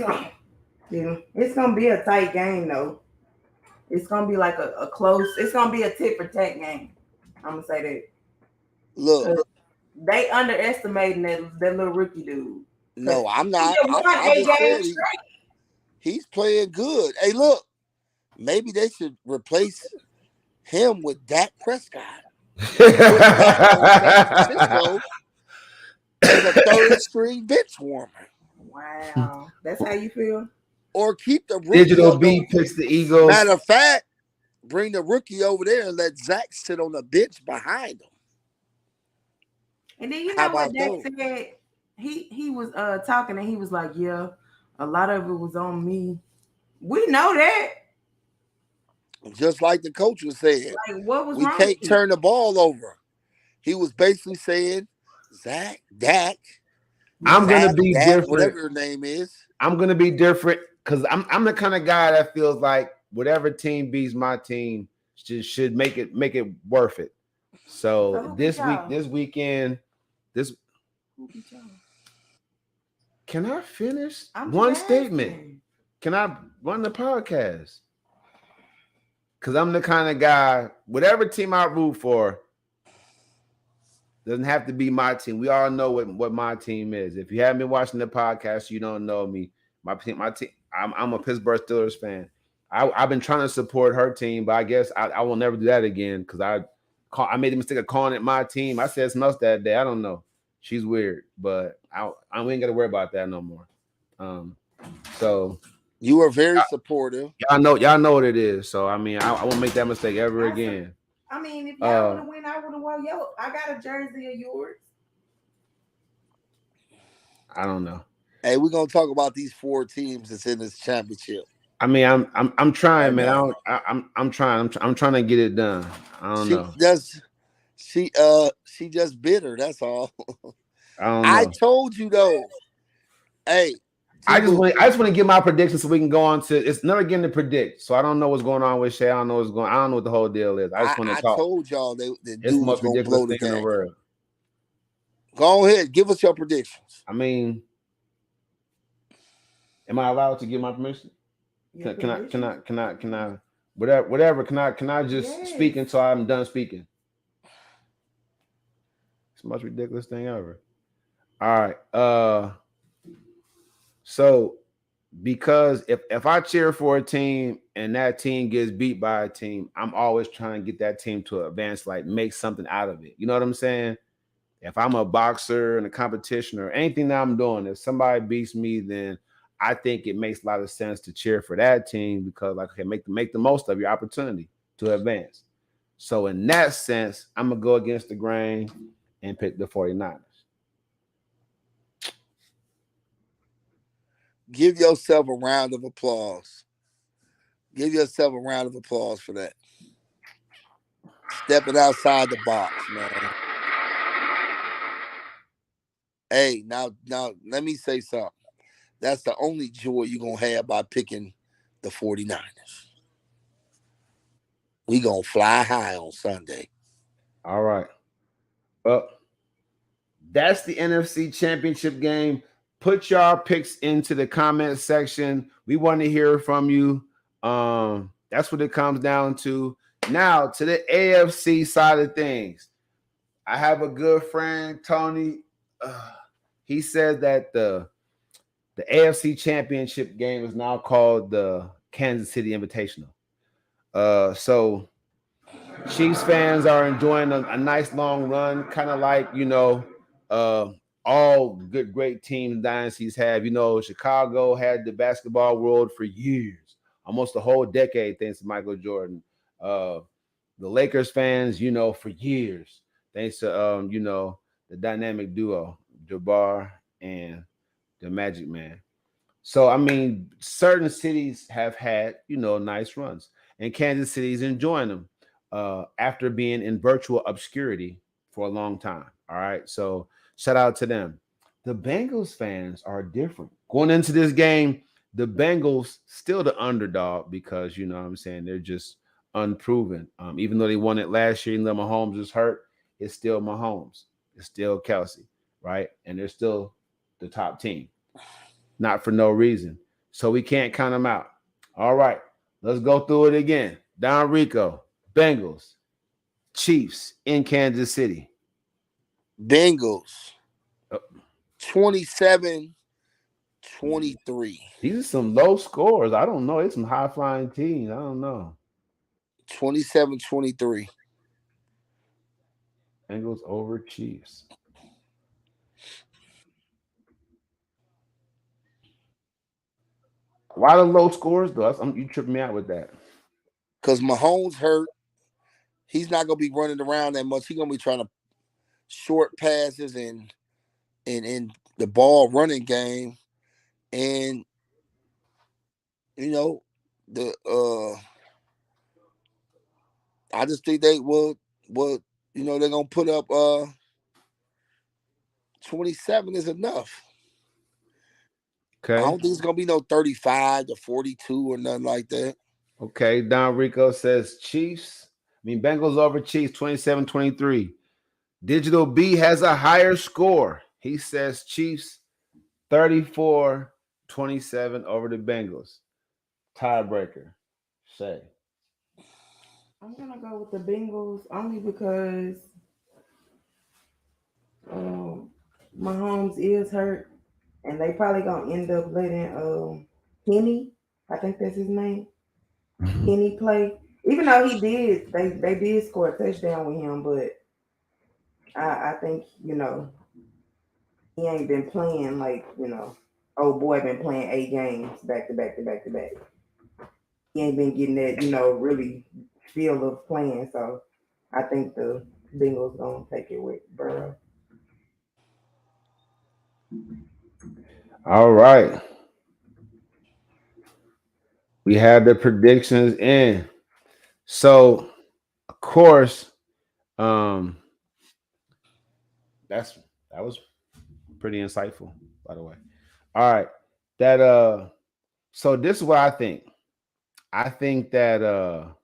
gonna be a tight game though. It's gonna be like a close. It's gonna be a tit for tat game. I'm gonna say that. Look, They underestimating that little rookie dude. no, I'm not. He won I 8 just games said straight. he's playing good. Hey, look, maybe they should replace him with Dak Prescott. Put Dak on San Francisco as a third string bench warmer. Wow, that's how you feel. Or keep the rookie Digital on B the picks the Eagles. matter of fact, bring the rookie over there and let Zach sit on the bench behind him. And then you How know what about Dak those? said? He was talking and he was like, "Yeah, a lot of it was on me." We know that. Just like the coach was saying, Like, what was we wrong can't with turn the ball over. He was basically saying, Zach, Dak, I'm gonna be Dak, different. whatever your name is. I'm gonna be different because I'm the kind of guy that feels like whatever team beats my team should make it worth it. So who beat this y'all? weekend, this Who beat y'all? Can I finish I'm one just statement? asking. Can I run the podcast? Because I'm the kind of guy, whatever team I root for, doesn't have to be my team. We all know what my team is. If you haven't been watching the podcast, you don't know me. My team. I'm a Pittsburgh Steelers fan. I've been trying to support her team, but I guess I will never do that again because I made the mistake of calling it my team. I said something else that day. I don't know. She's weird, but we ain't got to worry about that no more. So You were very supportive. y'all know what it is. So I mean, I won't make that mistake ever again. I mean, if y'all would have win, I would have won. Yo, I got a jersey of yours. I don't know. Hey, we're gonna talk about these 4 teams that's in this championship. I mean, I'm trying, man. And, I'm trying. I'm trying to get it done. I don't know. She just bitter. That's all. I don't know. I told you though. Hey, I just want to give my prediction so we can go on to. It's never getting to predict, so I don't know what's going on with Shay. I don't know what's going. I don't know what the whole deal is. I just want to talk. I told y'all the It's dude the was most gonna ridiculous blow the thing in the game. world. Go ahead, give us your predictions. I mean, am I allowed to give my permission? Can I? Whatever. Can I just speak until I'm done speaking? It's the most ridiculous thing ever. All right. So because if I cheer for a team and that team gets beat by a team, I'm always trying to get that team to advance, like make something out of it. You know what I'm saying? If I'm a boxer in a competition or anything that I'm doing, if somebody beats me, then I think it makes a lot of sense to cheer for that team because, like, okay, make the most of your opportunity to advance. So in that sense, I'm gonna go against the grain and pick the 49ers. Give yourself a round of applause. Give yourself a round of applause for that. Stepping outside the box, man. Hey, now let me say something. That's the only joy you're going to have by picking the 49ers. We going to fly high on Sunday. All right. Well, that's the NFC Championship game. Put your picks into the comment section. We want to hear from you. That's what it comes down to. Now, to the AFC side of things. I have a good friend, Tony. He said that the AFC Championship game is now called the Kansas City Invitational. So Chiefs fans are enjoying a nice long run, kind of like, all good, great teams, dynasties have. Chicago had the basketball world for years, almost a whole decade, thanks to Michael Jordan. The Lakers fans, for years, thanks to, the dynamic duo, Jabbar and the Magic Man. So, I mean, certain cities have had, nice runs, and Kansas City's enjoying them after being in virtual obscurity for a long time. All right. So, shout out to them. The Bengals fans are different. Going into this game, the Bengals still the underdog because, what I'm saying, they're just unproven. Even though they won it last year, even though Mahomes is hurt, it's still Mahomes. It's still Kelsey, right? And they're still the top team. Not for no reason. So we can't count them out. All right, let's go through it again. Don Rico, Bengals, Chiefs in Kansas City. Bengals, 27-23. These are some low scores. I don't know. It's some high-flying teams. I don't know. 27-23. Bengals over Chiefs. Why the low scores, though? You tripping me out with that. Because Mahomes hurt. He's not going to be running around that much. He's going to be trying to short passes and the ball running game. And, I just think they will, they're going to put up 27 is enough. Okay. I don't think it's going to be no 35-42 or nothing like that. Okay. Don Rico says Bengals over Chiefs 27-23. Digital B has a higher score. He says Chiefs 34-27 over the Bengals. Tiebreaker. Shay. I'm gonna go with the Bengals only because um, Mahomes is hurt, and they probably gonna end up letting Kenny, I think that's his name, Kenny play. Even though they did score a touchdown with him, but I think he ain't been playing like old boy been playing 8 games back to back to back to back. He ain't been getting that really feel of playing. So I think the Bengals gonna take it with Burrow. All right. We had the predictions in. So, of course, um, that's that was pretty insightful, by the way. All right. That so this is what I think. I think that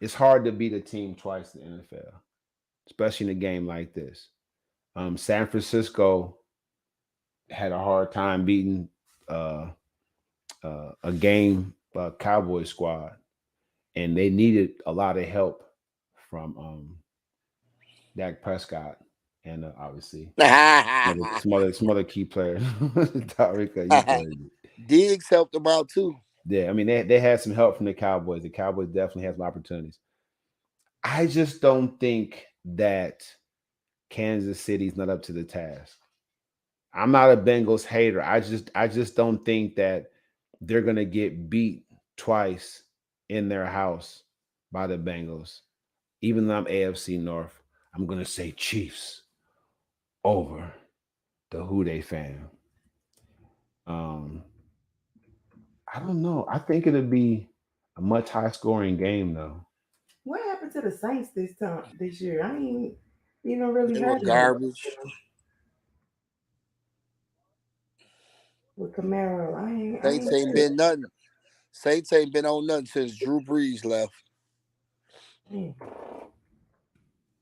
it's hard to beat a team twice in the NFL, especially in a game like this. San Francisco had a hard time beating uh, a game Cowboy squad, and they needed a lot of help from Dak Prescott and obviously some other key players. Tariqa, you crazy. Diggs helped them out too. Yeah, I mean they had some help from the Cowboys. The Cowboys definitely had some opportunities. I just don't think that Kansas City's not up to the task. I'm not a Bengals hater. I just don't think that they're gonna get beat twice in their house by the Bengals. Even though I'm AFC North, I'm gonna say Chiefs over the Who They fan. Um, I don't know. I think it'll be a much high scoring game though. What happened to the Saints this year? I ain't even really They were heard nothing about garbage. them with Camaro. I Saints ain't ain't heard been nothing. Saints ain't been on nothing since Drew Brees left. it.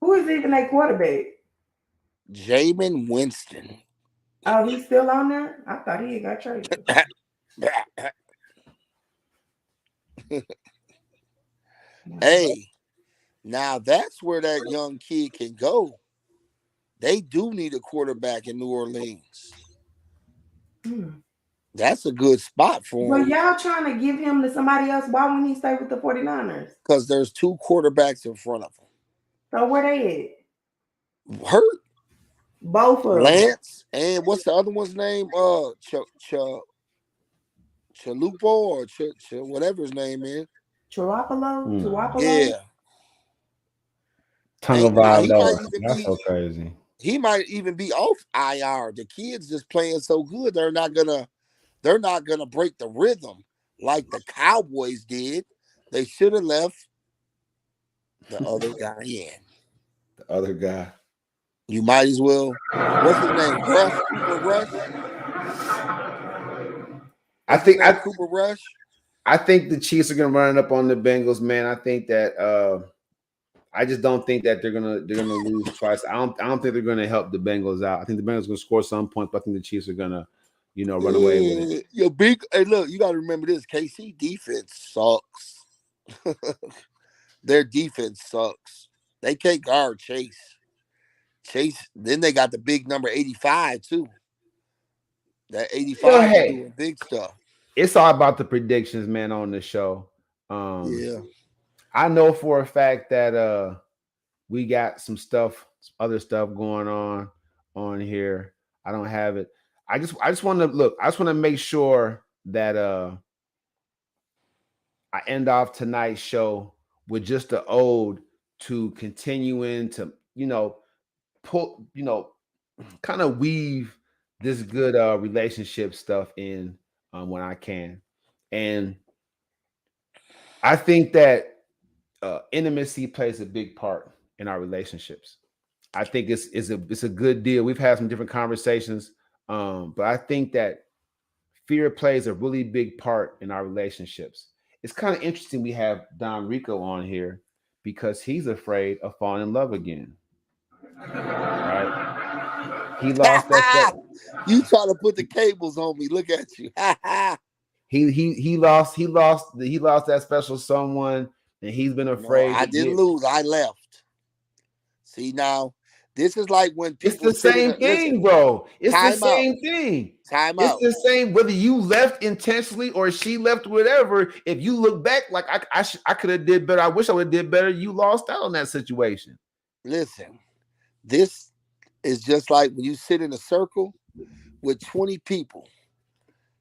Who is even a quarterback? Jamin Winston. Oh, he's still on there? I thought he had got traded. Hey, now that's where that young kid can go. They do need a quarterback in New Orleans. Hmm. That's a good spot for Well, him y'all trying to give him to somebody else. Why wouldn't he stay with the 49ers? because there's two quarterbacks in front of So where they him. Hurt at? Both of them. Lance and what's the other one's name? Chalupo or whatever his name is. Chiropolo? Hmm. Chiropolo? Yeah. Tongue And of now Viola. That's so crazy. he might even be off IR. The kids just playing so good, they're not gonna break the rhythm like the Cowboys did. They should have left the other guy in. The other guy. You might as well. What's his name? Rush Cooper Rush. I What's his think name? I Cooper Rush. I think the Chiefs are gonna run it up on the Bengals, man. I think that I just don't think that they're gonna lose twice. I don't think they're gonna help the Bengals out. I think the Bengals are gonna score some points, but I think the Chiefs are gonna, run away with it. Your big. Hey, look, you got to remember this. KC defense sucks. Their defense sucks. They can't guard Chase. Chase. Then they got the big number 85 too. That Well, 85 be hey, doing big stuff. it's all about the predictions, man, on the show. Um, Yeah. I know for a fact that we got some other stuff going on here. I don't have it. I just want to look. I just want to make sure that I end off tonight's show with just an ode to continuing to pull kind of weave this good relationship stuff in when I can, and I think that intimacy plays a big part in our relationships. I think it's a good deal. We've had some different conversations, but I think that fear plays a really big part in our relationships. It's kind of interesting we have Don Rico on here because he's afraid of falling in love again, right? He lost that. You try to put the cables on me. Look at you. He lost that special someone, and he's been No, afraid I to didn't get. lose. I left. See, now, this is like when It's people the sit in same a listen, thing, bro. It's the time out. same thing. Time It's out. the same whether you left intentionally or she left, whatever. If you look back, like I could have did better. I wish I would have did better. You lost out on that situation. Listen, this is just like when you sit in a circle with 20 people,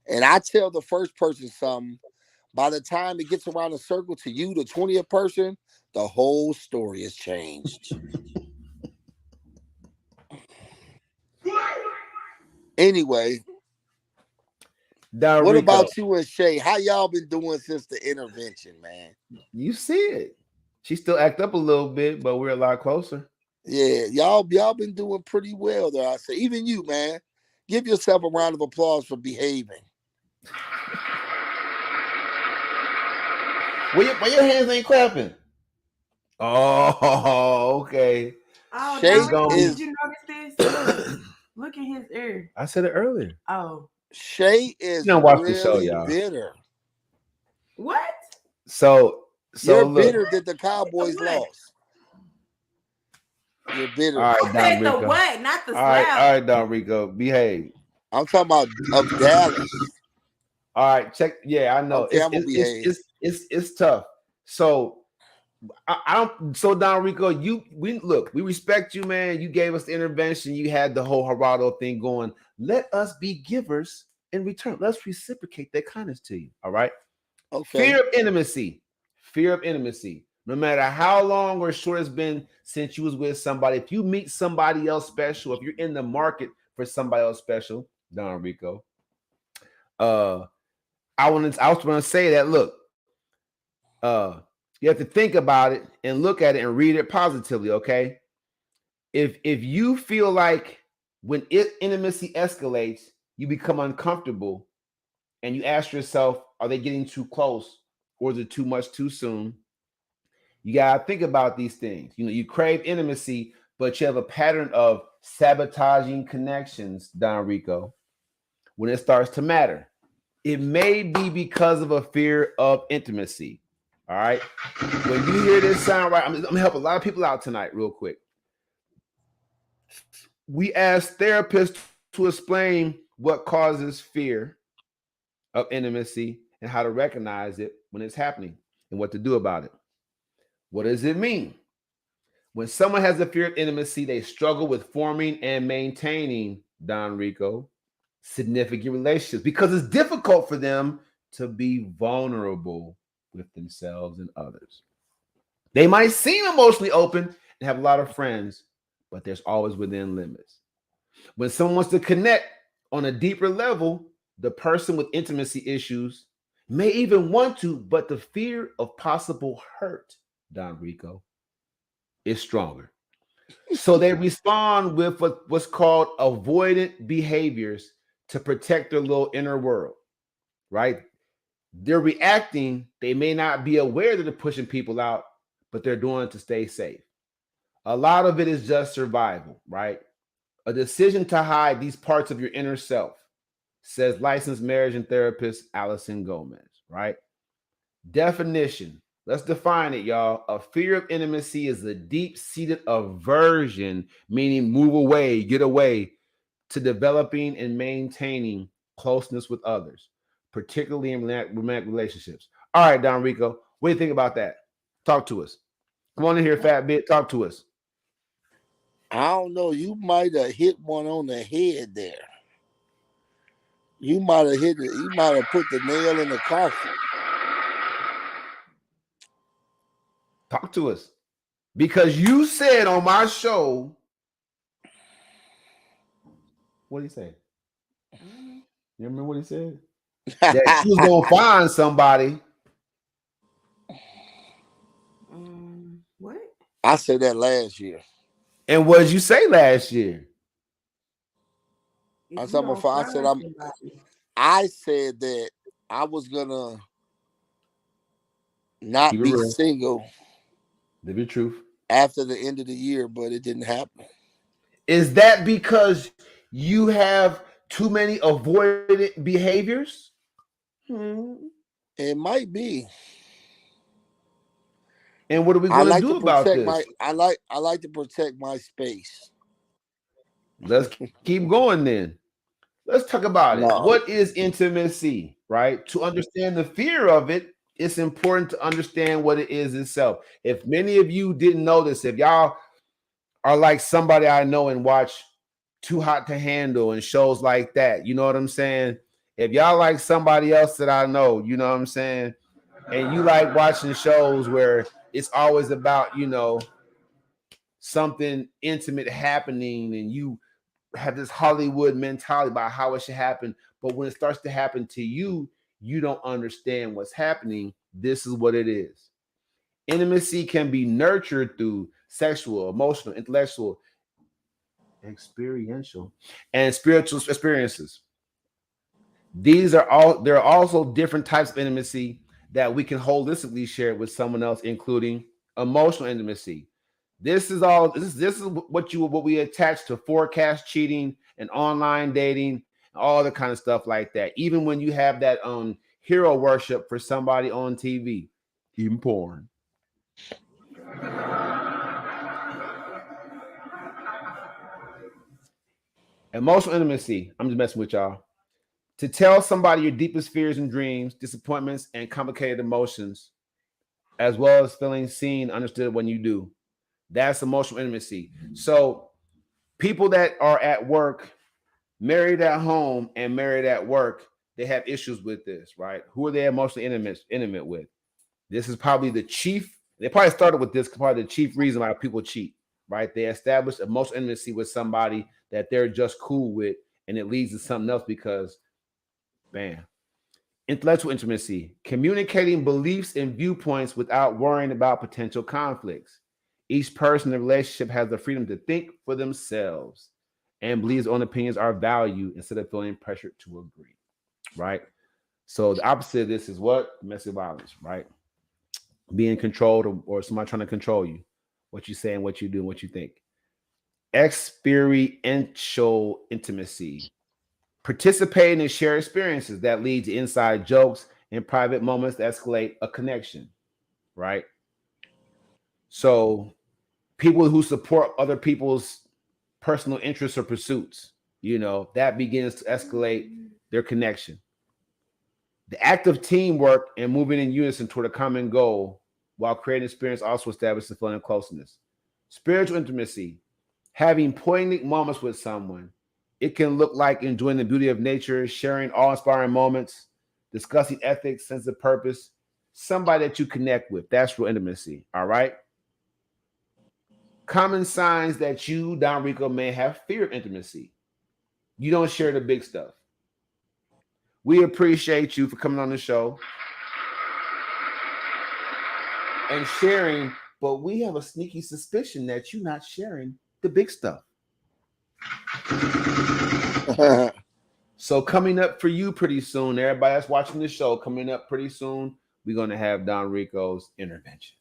and I tell the first person something. By the time it gets around the circle to you, the 20th person, the whole story has changed. Anyway, Don what Rico, about you and Shay? How y'all been doing since the intervention, man? you see it. She still act up a little bit, but we're a lot closer. Yeah, y'all been doing pretty well there. I say, even you, man. Give yourself a round of applause for behaving. Why your hands ain't clapping? Oh, okay. Oh, Shay Don Rico, is did you notice this? Look at his ear. I said it earlier. Oh, Shay You is don't watch the show, really y'all. bitter. what? So You're look. bitter that the Cowboys What? lost. You're bitter. All I right, Don said the Rico. what, not the All right, slap. Don Rico, behave. I'm talking about of Dallas. All right, check. Yeah, I know Okay, I'm gonna behave. it's tough. So I don't. So Don Rico, we respect you, man. You gave us the intervention. You had the whole Geraldo thing going. Let us be givers in return. Let's reciprocate that kindness to you. All right. Okay. Fear of intimacy. Fear of intimacy. No matter how long or short it's been since you was with somebody, if you meet somebody else special, if you're in the market for somebody else special, Don Rico, I was going to say that. Look, you have to think about it and look at it and read it positively. Okay, if you feel like when intimacy escalates, you become uncomfortable, and you ask yourself, are they getting too close, or is it too much too soon? You gotta think about these things. You crave intimacy, but you have a pattern of sabotaging connections, Don Rico, when it starts to matter. It may be because of a fear of intimacy. All right. When you hear this sound right, I'm gonna help a lot of people out tonight, real quick. We ask therapists to explain what causes fear of intimacy and how to recognize it when it's happening and what to do about it. What does it mean? When someone has a fear of intimacy, they struggle with forming and maintaining, Don Rico, significant relationships because it's difficult for them to be vulnerable with themselves and others. They might seem emotionally open and have a lot of friends, but there's always within limits. When someone wants to connect on a deeper level, the person with intimacy issues may even want to, but the fear of possible hurt, Don Rico, is stronger. So they respond with what's called avoidant behaviors to protect their little inner world, right? They're reacting. They may not be aware that they're pushing people out, but they're doing it to stay safe. A lot of it is just survival, right? A decision to hide these parts of your inner self, says licensed marriage and therapist Allison Gomez, right? Definition. Let's define it, y'all. A fear of intimacy is a deep-seated aversion, meaning move away, get away, to developing and maintaining closeness with others, particularly in romantic relationships. All right, Don Rico, what do you think about that? Talk to us. Come on in here, fat bit. Talk to us. I don't know. You might have hit one on the head there. You might have hit it. You might have put the nail in the coffin. Talk to us. Because you said on my show, what did he say? You remember what he said? That you was gonna find somebody. What? I said that last year. And what did you say last year? If I you said don't before. find somebody, I said that I was gonna not Keep it be real. single Live your truth. after the end of the year, but it didn't happen. Is that because You have too many avoidant behaviors. It might be. And what are we I going to like do to about protect this? I like to protect my space. Let's keep going then. Let's talk about it. No. What is intimacy, right? To understand the fear of it, it's important to understand what it is itself. If many of you didn't know this, if y'all are like somebody I know and watch Too Hot to Handle and shows like that, you know what I'm saying? If y'all like somebody else that I know, you know what I'm saying? And you like watching shows where it's always about, something intimate happening and you have this Hollywood mentality about how it should happen. But when it starts to happen to you, you don't understand what's happening. This is what it is. Intimacy can be nurtured through sexual, emotional, intellectual, experiential, and spiritual experiences. There are also different types of intimacy that we can holistically share with someone else, including emotional intimacy. This is what we attach to forecast cheating and online dating and all the kind of stuff like that. Even when you have that hero worship for somebody on TV, even porn. Emotional intimacy. I'm just messing with y'all. To tell somebody your deepest fears and dreams, disappointments, and complicated emotions, as well as feeling seen, understood when you do. That's emotional intimacy. So people that are at work, married at home, and married at work, they have issues with this, right? Who are they emotionally intimate with? This is probably the chief. They probably started with this, probably the chief reason why people cheat, right? They establish emotional intimacy with somebody that they're just cool with, and it leads to something else because, bam. Intellectual intimacy, communicating beliefs and viewpoints without worrying about potential conflicts. Each person in the relationship has the freedom to think for themselves and believes own opinions are valued instead of feeling pressured to agree, right? So the opposite of this is what? Domestic violence, right? Being controlled or somebody trying to control you, what you say and what you do and what you think. Experiential intimacy, participating in shared experiences that lead to inside jokes and private moments that escalate a connection, right? So people who support other people's personal interests or pursuits, that begins to escalate their connection. The act of teamwork and moving in unison toward a common goal while creating experience also establishes a feeling of closeness. Spiritual intimacy, having poignant moments with someone. It can look like enjoying the beauty of nature, sharing awe-inspiring moments, discussing ethics, sense of purpose, somebody that you connect with. That's real intimacy. All right. Common signs that you, Don Rico, may have fear of intimacy. You don't share the big stuff. We appreciate you for coming on the show and sharing, but we have a sneaky suspicion that you're not sharing the big stuff. So coming up for you pretty soon, everybody that's watching the show, coming up pretty soon, we're going to have Don Rico's intervention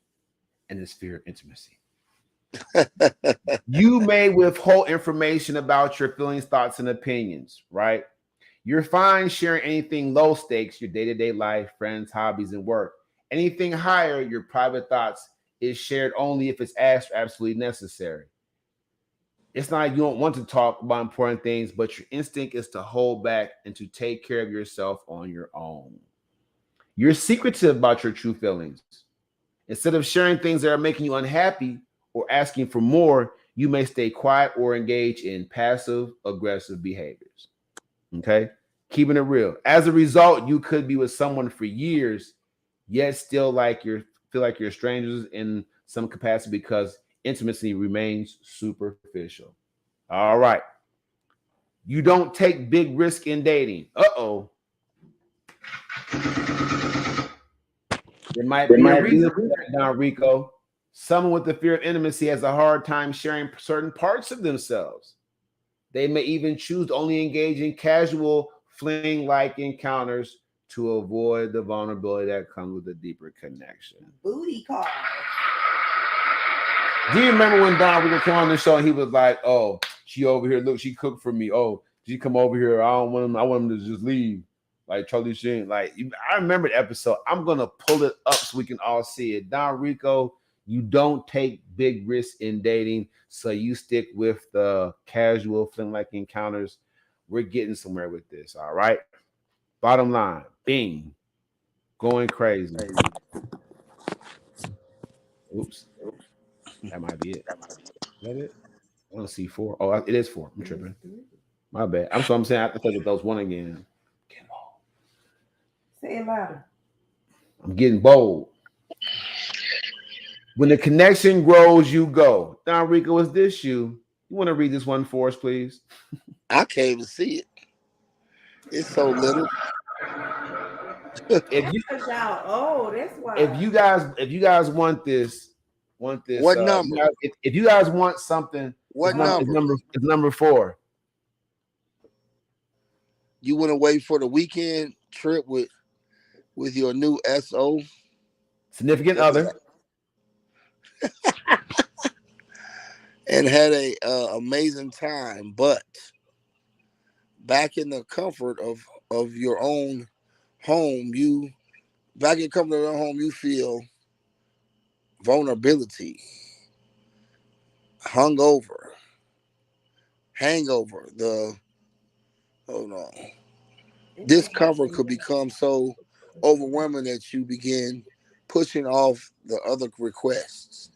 and his fear of intimacy. You may withhold information about your feelings, thoughts, and opinions, right? You're fine sharing anything low stakes, your day-to-day life, friends, hobbies, and work. Anything higher, your private thoughts, is shared only if it's asked or absolutely necessary. It's not like you don't want to talk about important things, but your instinct is to hold back and to take care of yourself on your own. You're secretive about your true feelings. Instead of sharing things that are making you unhappy or asking for more, you may stay quiet or engage in passive aggressive behaviors. Okay? Keeping it real. As a result, you could be with someone for years, yet still feel like you're strangers in some capacity because intimacy remains superficial. All right. You don't take big risk in dating. Uh-oh. There might be a reason for that, Don Rico. Someone with the fear of intimacy has a hard time sharing certain parts of themselves. They may even choose to only engage in casual fling-like encounters to avoid the vulnerability that comes with a deeper connection. Booty call. Do you remember when Don Rico came on the show and he was like, "Oh, She over here. Look, she cooked for me. Oh, she come over here. I don't want him. I want him to just leave. Like Charlie Sheen. I remember the episode. I'm gonna pull it up so we can all see it. Don Rico, you don't take big risks in dating, so you stick with the casual, feeling like encounters. We're getting somewhere with this. All right. Bottom line, Bing, going crazy. Oops, that might be it. Is that it? I want to see four. Oh, it is four. I'm tripping. My bad. I'm saying I have to play with those one again. Say it louder. I'm getting bold. When the connection grows, you go. Don Rico, is this you? You want to read this one for us, please? I can't even see it. It's so little. If you That's y'all. Oh, that's if why. you guys want this, What number? if you guys want something, What number? it's number four. You went away for the weekend trip with your new SO. Significant What is other. that? And had a amazing time, but back in the comfort of your own home, you back in the comfort of your home, you feel vulnerability, hungover, hangover. The hold on, It's so much discomfort in could there. become so overwhelming that you begin pushing off the other requests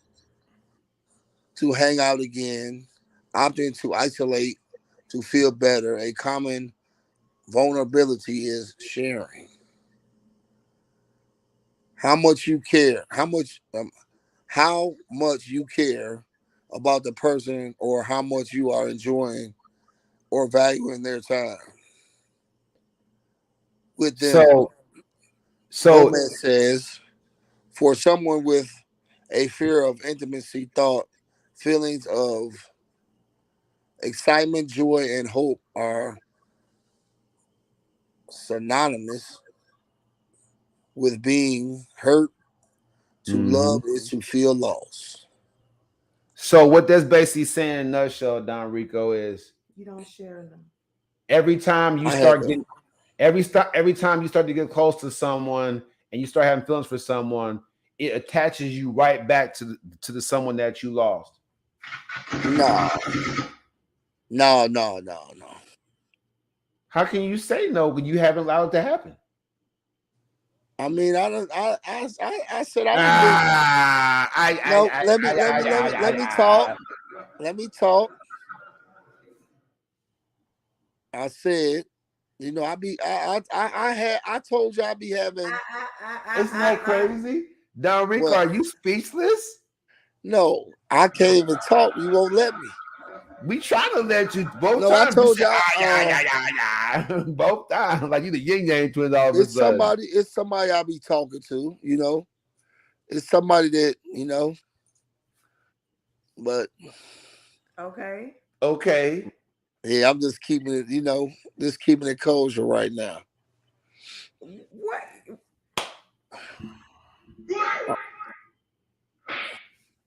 to hang out again, opting to isolate to feel better. A common vulnerability is sharing how much you care, how much you care about the person, or how much you are enjoying or valuing their time with them. So so Gomez says, for someone with a fear of intimacy, thought feelings of excitement, joy, and hope are synonymous with being hurt. To mhm. love is to feel lost. So what that's basically saying in a nutshell, Don Rico, is You don't share them. every time you I had start to. getting every time you start to get close to someone and you start having feelings for someone, it attaches you right back to the someone that you lost. No, no, no, no, no. How can you say no when you haven't allowed it to happen? I mean, I don't. I said I didn't do. Ah, No, let me talk. Let me talk. I said, I told you I be having. Isn't that crazy? Don Rico, What? are you speechless? No, I can't even talk. You won't let me. We try to let you both No, I times. You told say you. both times, like you the yin yang twins all of a It's sudden. somebody. It's somebody I be talking to. It's somebody that. But Okay. Okay, yeah, I'm just keeping it. Just keeping it kosher right now. What?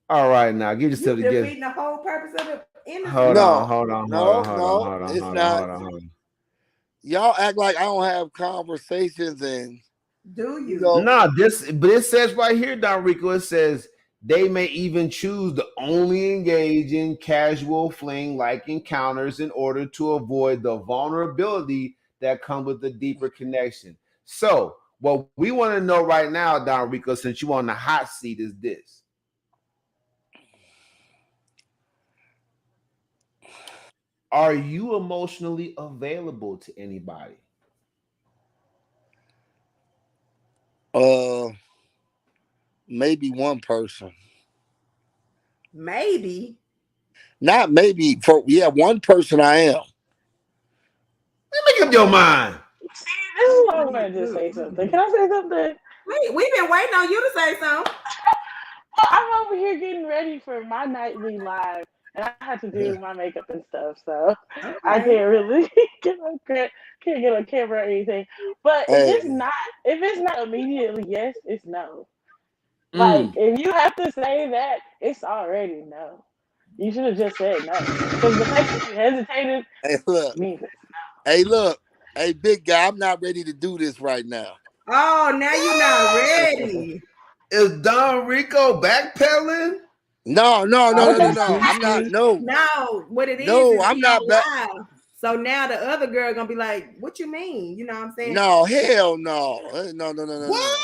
all right, now get yourself You together. defeating the whole purpose of the Hold interview. on, No, hold on, hold on, no, hold on, no. hold on, It's hold on, not. hold on, hold on. Y'all act like I don't have conversations and Do you you? know. No, but it says right here, Don Rico, it says they may even choose to only engage in casual fling like encounters in order to avoid the vulnerability that comes with a deeper connection. So, what we want to know right now, Don Rico, since you on the hot seat, is this: are you emotionally available to anybody? Uh, maybe one person. Maybe. Not maybe for one person I am. Make up your mind. See, this is why I Look wanted at to look. say something. Can I say something? Wait, we've been waiting on you to say something. I'm over here getting ready for my nightly live, and I had to do my makeup and stuff, so I Okay. can't really can't get on camera or anything. But Hey, if it's not immediately yes, it's no. Like Mm. if you have to say that, it's already no. You should have just said no. Because the fact that you hesitated Hey, look. means it's Hey, look. Hey, big guy, I'm not ready to do this right now. Oh, now you're not ready. Is Don Rico backpedaling? No. no. Okay, I'm not. No, No, what it no, is I'm he not on back. live. So now the other girl gonna be like, "What you mean?" You know what I'm saying? No, hell no. No. What?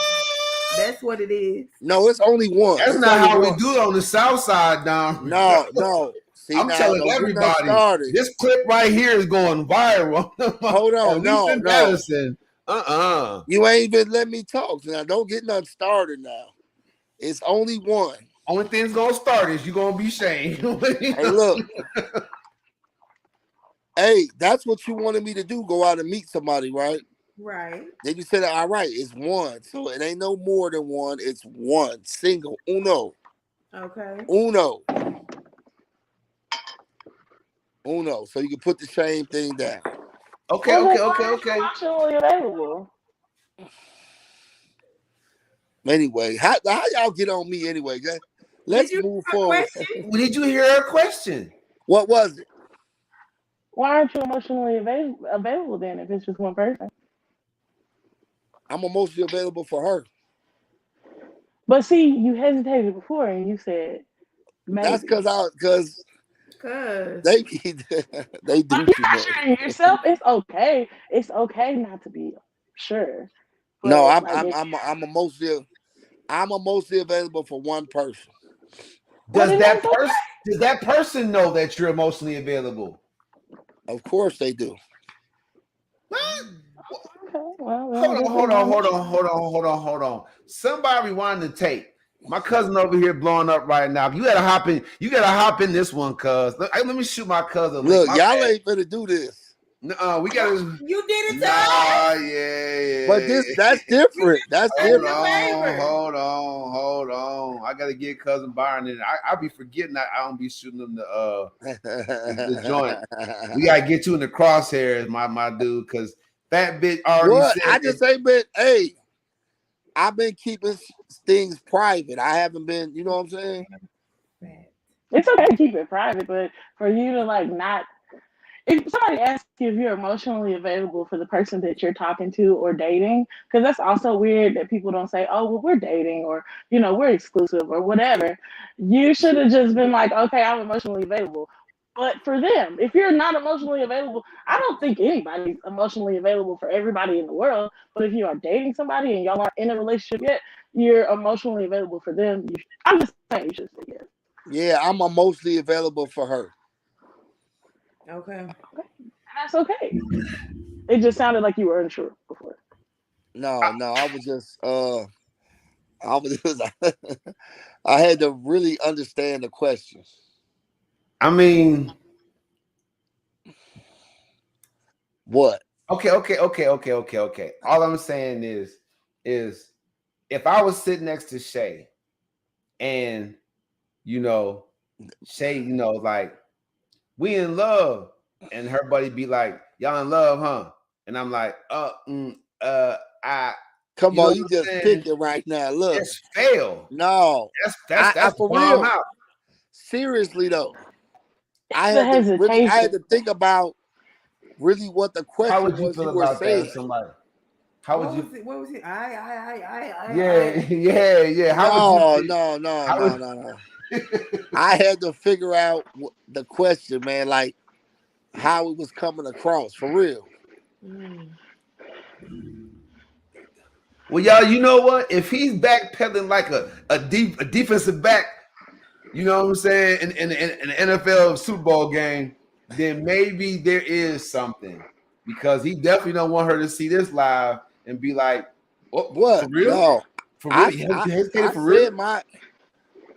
That's what it is. No, it's only one. That's It's not only how we one. do it on the South Side, Don Rico. No. See I'm now, telling don't get nothing everybody, started. this clip right here is going viral. Hold At on, least in no. Madison. You ain't even let me talk. Now, don't get nothing started now. It's only one. Only thing's gonna start is you're gonna be shamed. Hey, look. Hey, that's what you wanted me to do. Go out and meet somebody, right? Right. Then you said, all right, it's one. So it ain't no more than one. It's one. Single. Uno. Okay. Uno. So you can put the same thing down. Okay. Emotionally available. Anyway, how y'all get on me anyway? Let's move forward. Did you hear her question? What was it? Why aren't you emotionally available then if it's just one person? I'm emotionally available for her. But see, you hesitated before and you said maybe. That's because they do You're too not much. sure in yourself. It's okay. It's okay not to be sure. But No, like I'm emotionally available for one person. Does that person know that you're emotionally available? Of course they do. What? Okay, well, Hold on. Somebody rewind the tape. My cousin over here blowing up right now. You gotta hop in this one, cuz. Let me shoot my cousin. Look, y'all ain't finna do this. We gotta. You did it to us. Yeah. But that's different. That's different. Hold on. I gotta get cousin Byron in. I be forgetting that I don't be shooting them the joint. We gotta get you in the crosshairs, my dude, because that bitch already What? said I just ain't been. Hey, I've been keeping things private. I haven't been. You know what I'm saying? it's okay to keep it private, but for you to like not. If somebody asks you if you're emotionally available for the person that you're talking to or dating, because that's also weird that people don't say, oh, well, we're dating or, we're exclusive or whatever. You should have just been like, okay, I'm emotionally available. But for them, if you're not emotionally available, I don't think anybody's emotionally available for everybody in the world. But if you are dating somebody and y'all aren't in a relationship yet, you're emotionally available for them. I'm just saying you should say yes. Yeah, I'm emotionally available for her. Okay. That's okay. It just sounded like you were unsure before. No, I was just I had to really understand the question. I mean, what? Okay. All I'm saying is if I was sitting next to Shay and Shay, like we in love, and her buddy be like, y'all in love, huh? And I'm like, Come on, you just picking right now. Look, it's fail. No, that's for bomb real. out. Seriously though, I had to think about really what the question How would you was feel you were about saying. that? Somebody. How would you? What was it? Yeah. No. I had to figure out the question, man, like how it was coming across for real. Well, y'all, you know what? If he's backpedaling like a defensive back, you know what I'm saying, in an NFL Super Bowl game, then maybe there is something, because he definitely don't want her to see this live and be like, "Oh, what? For real? No, For real?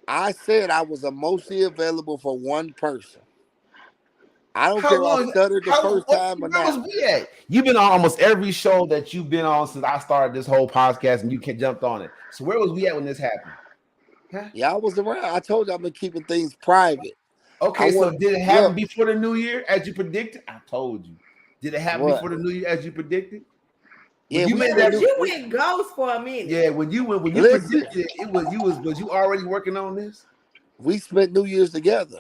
I said I was emotionally available for one person. I don't How care if I long? stuttered the first time or Where was not. we at? You've been on almost every show that you've been on since I started this whole podcast, and you jumped on it. So where was we at when this happened? Huh? Yeah, I was around. I told you I've been keeping things private. Okay, so did it happen before the new year as you predicted? I told you. Did it happen before the new year as you predicted? Yeah, you went ghost for a minute. Yeah, when you predicted it, was you already working on this? We spent New Year's together.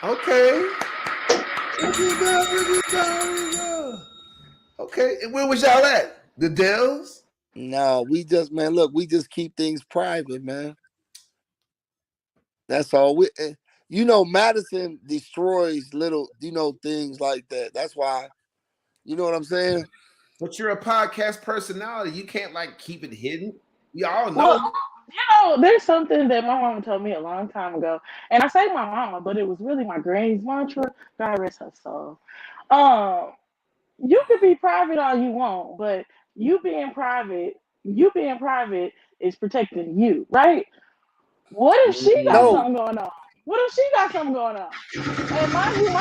Okay. Okay. And where was y'all at? The Dells? No, we just we just keep things private, man. That's all. Madison destroys little, things like that. That's why, you know what I'm saying? But you're a podcast personality. You can't like keep it hidden. We all Well, know. there's something that my mama told me a long time ago, and I say my mama, but it was really my granny's mantra. God rest her soul. Um, you can be private all you want, but you being private is protecting you, right? What if she got No, something going on? What if she got something going on? And mind you,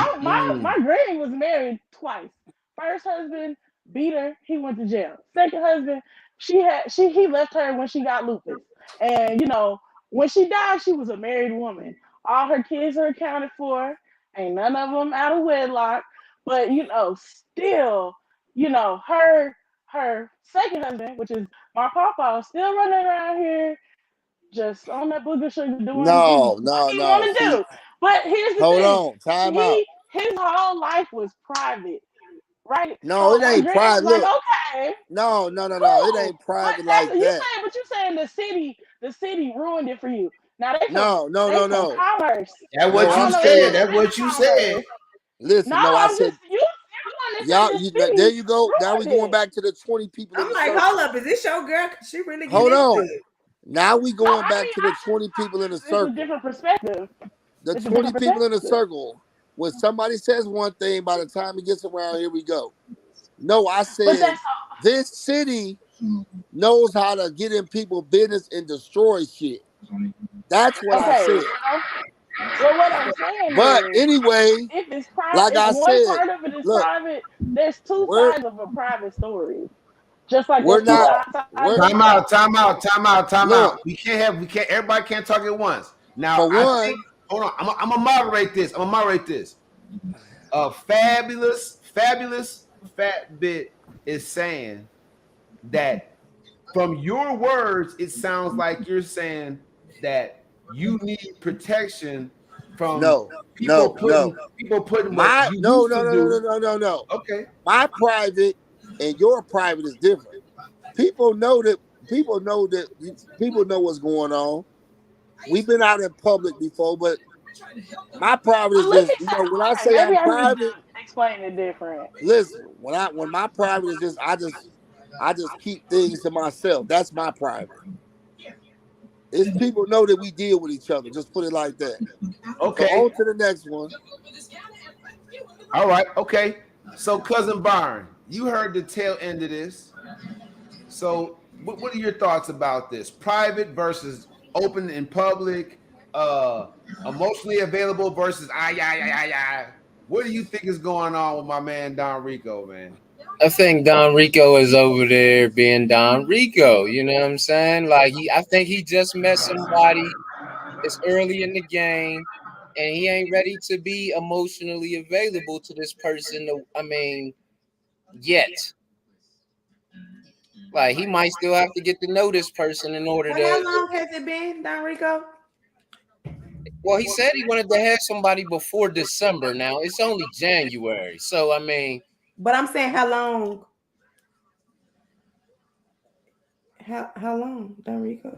my granny was married twice. First husband beat her, he went to jail. Second husband, he left her when she got lupus. And when she died, she was a married woman. All her kids are accounted for. Ain't none of them out of wedlock. But still, her second husband, which is my papa, still running around here just on that booger sugar doing no, what no, he no. want to See, do. But here's the hold thing: on, time out. his whole life was private, right? No, So it my ain't granny was private. like, Look, okay, no, no, no, no. It cool. ain't But private that's like that. but you saying the city ruined it for you. Now No, no, they no, from no. Commerce. That's No, what I you don't I'm know anything said. saying, That's what you about said. Commerce. No, listen, no, I I'm said, just you the one that y'all, said the there city you go. Now we ruined going it. back to the 20 people in I'm the like, hold circle. up, is this your girl? 'Cause she really getting Hold into on. it. Now we No, going I back mean to the 20 people in the it's a circle. different perspective. The It's a 20 different people in the perspective. circle. When somebody says one thing, by the time it gets around, here we go. No, I But said that's this city knows how to get in people's business and destroy shit. That's what I okay. said. Well, what I'm saying But is, anyway, if it's private, like if I one said, part of it is look, private, there's two we're sides of a private story. Just like we're there's two not sides we're of a Time out, time out, time out, time look, out. We can't, everybody can't talk at once. Now, for I think, one, hold on, I'm gonna moderate this. I'm gonna moderate this. A fabulous fat bit is saying that from your words, it sounds like you're saying that you need protection from no, no, no. people putting what My you no, used no, to no, no, no, do. no, no, no. Okay. My private and your private is different. People know that people know what's going on. We've been out in public before, but my private is Well, let me just, say, when I okay, say maybe I'm I need to private, explain it different. listen, when my private is just I just keep things to myself. That's my private. It's people know that we deal with each other. Just put it like that. So Okay. on to the next one. All right. Okay. So, cousin Byron, you heard the tail end of this. So, what are your thoughts about this? Private versus open in public, uh, emotionally available versus I. What do you think is going on with my man Don Rico, man? I think Don Rico is over there being Don Rico. You know what I'm saying? Like I think he just met somebody. It's early in the game, and he ain't ready to be emotionally available to this person. I mean, yet. Like he might still have to get to know this person in order But how to. long has it been, Don Rico? Well, he said he wanted to have somebody before December. Now it's only January, so I mean, But I'm saying how long? How long, Don Rico?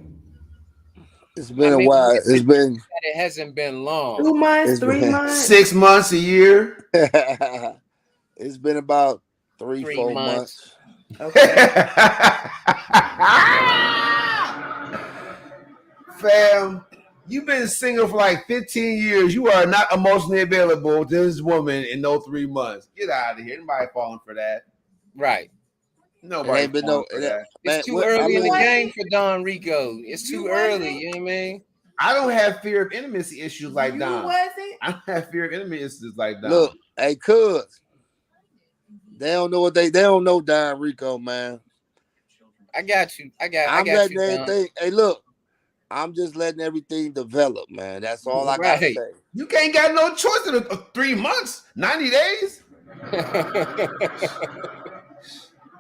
It's I been a mean, while. it hasn't been long. 2 months, It's 3 months. 6 months, a year. it's been about three, 3 months. 4 months. Okay. Fam, you've been single for like 15 years. You are not emotionally available to this woman in those 3 months. Get out of here. Nobody falling for that. Right. It Nobody ain't been falling no for that. It's man. too What I early in You the mean, game wasn't? for Don Rico. It's You too early. wasn't? You know what I mean? I don't have fear of intimacy issues like You Don. wasn't? I don't have fear of intimacy issues like look, Don. hey, cuz they don't know they don't know Don Rico, man. I got you. I I'm got letting you, Don. everything. Hey, look, I'm just letting everything develop, man. That's all I gotta Right. say. You can't got no choice in 3 months, 90 days.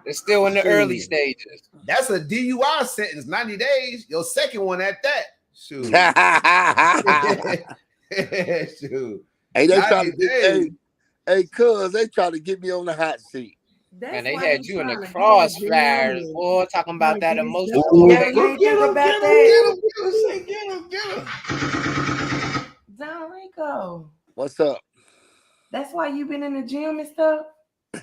It's still in the early Shoot. stages. That's a DUI sentence, 90 days. Your second one at that. Shoot. Shoot. Hey, they try to get Hey, cuz they try to get me on the hot seat. Man, That's they why had he's you in the trying to get his crossfires, gym boy, talking trying about to that get his emotional ooh, Yeah, you connection. ain't think about get that. him, say get him. Don Rico. What's up? That's why you been in the gym and stuff. His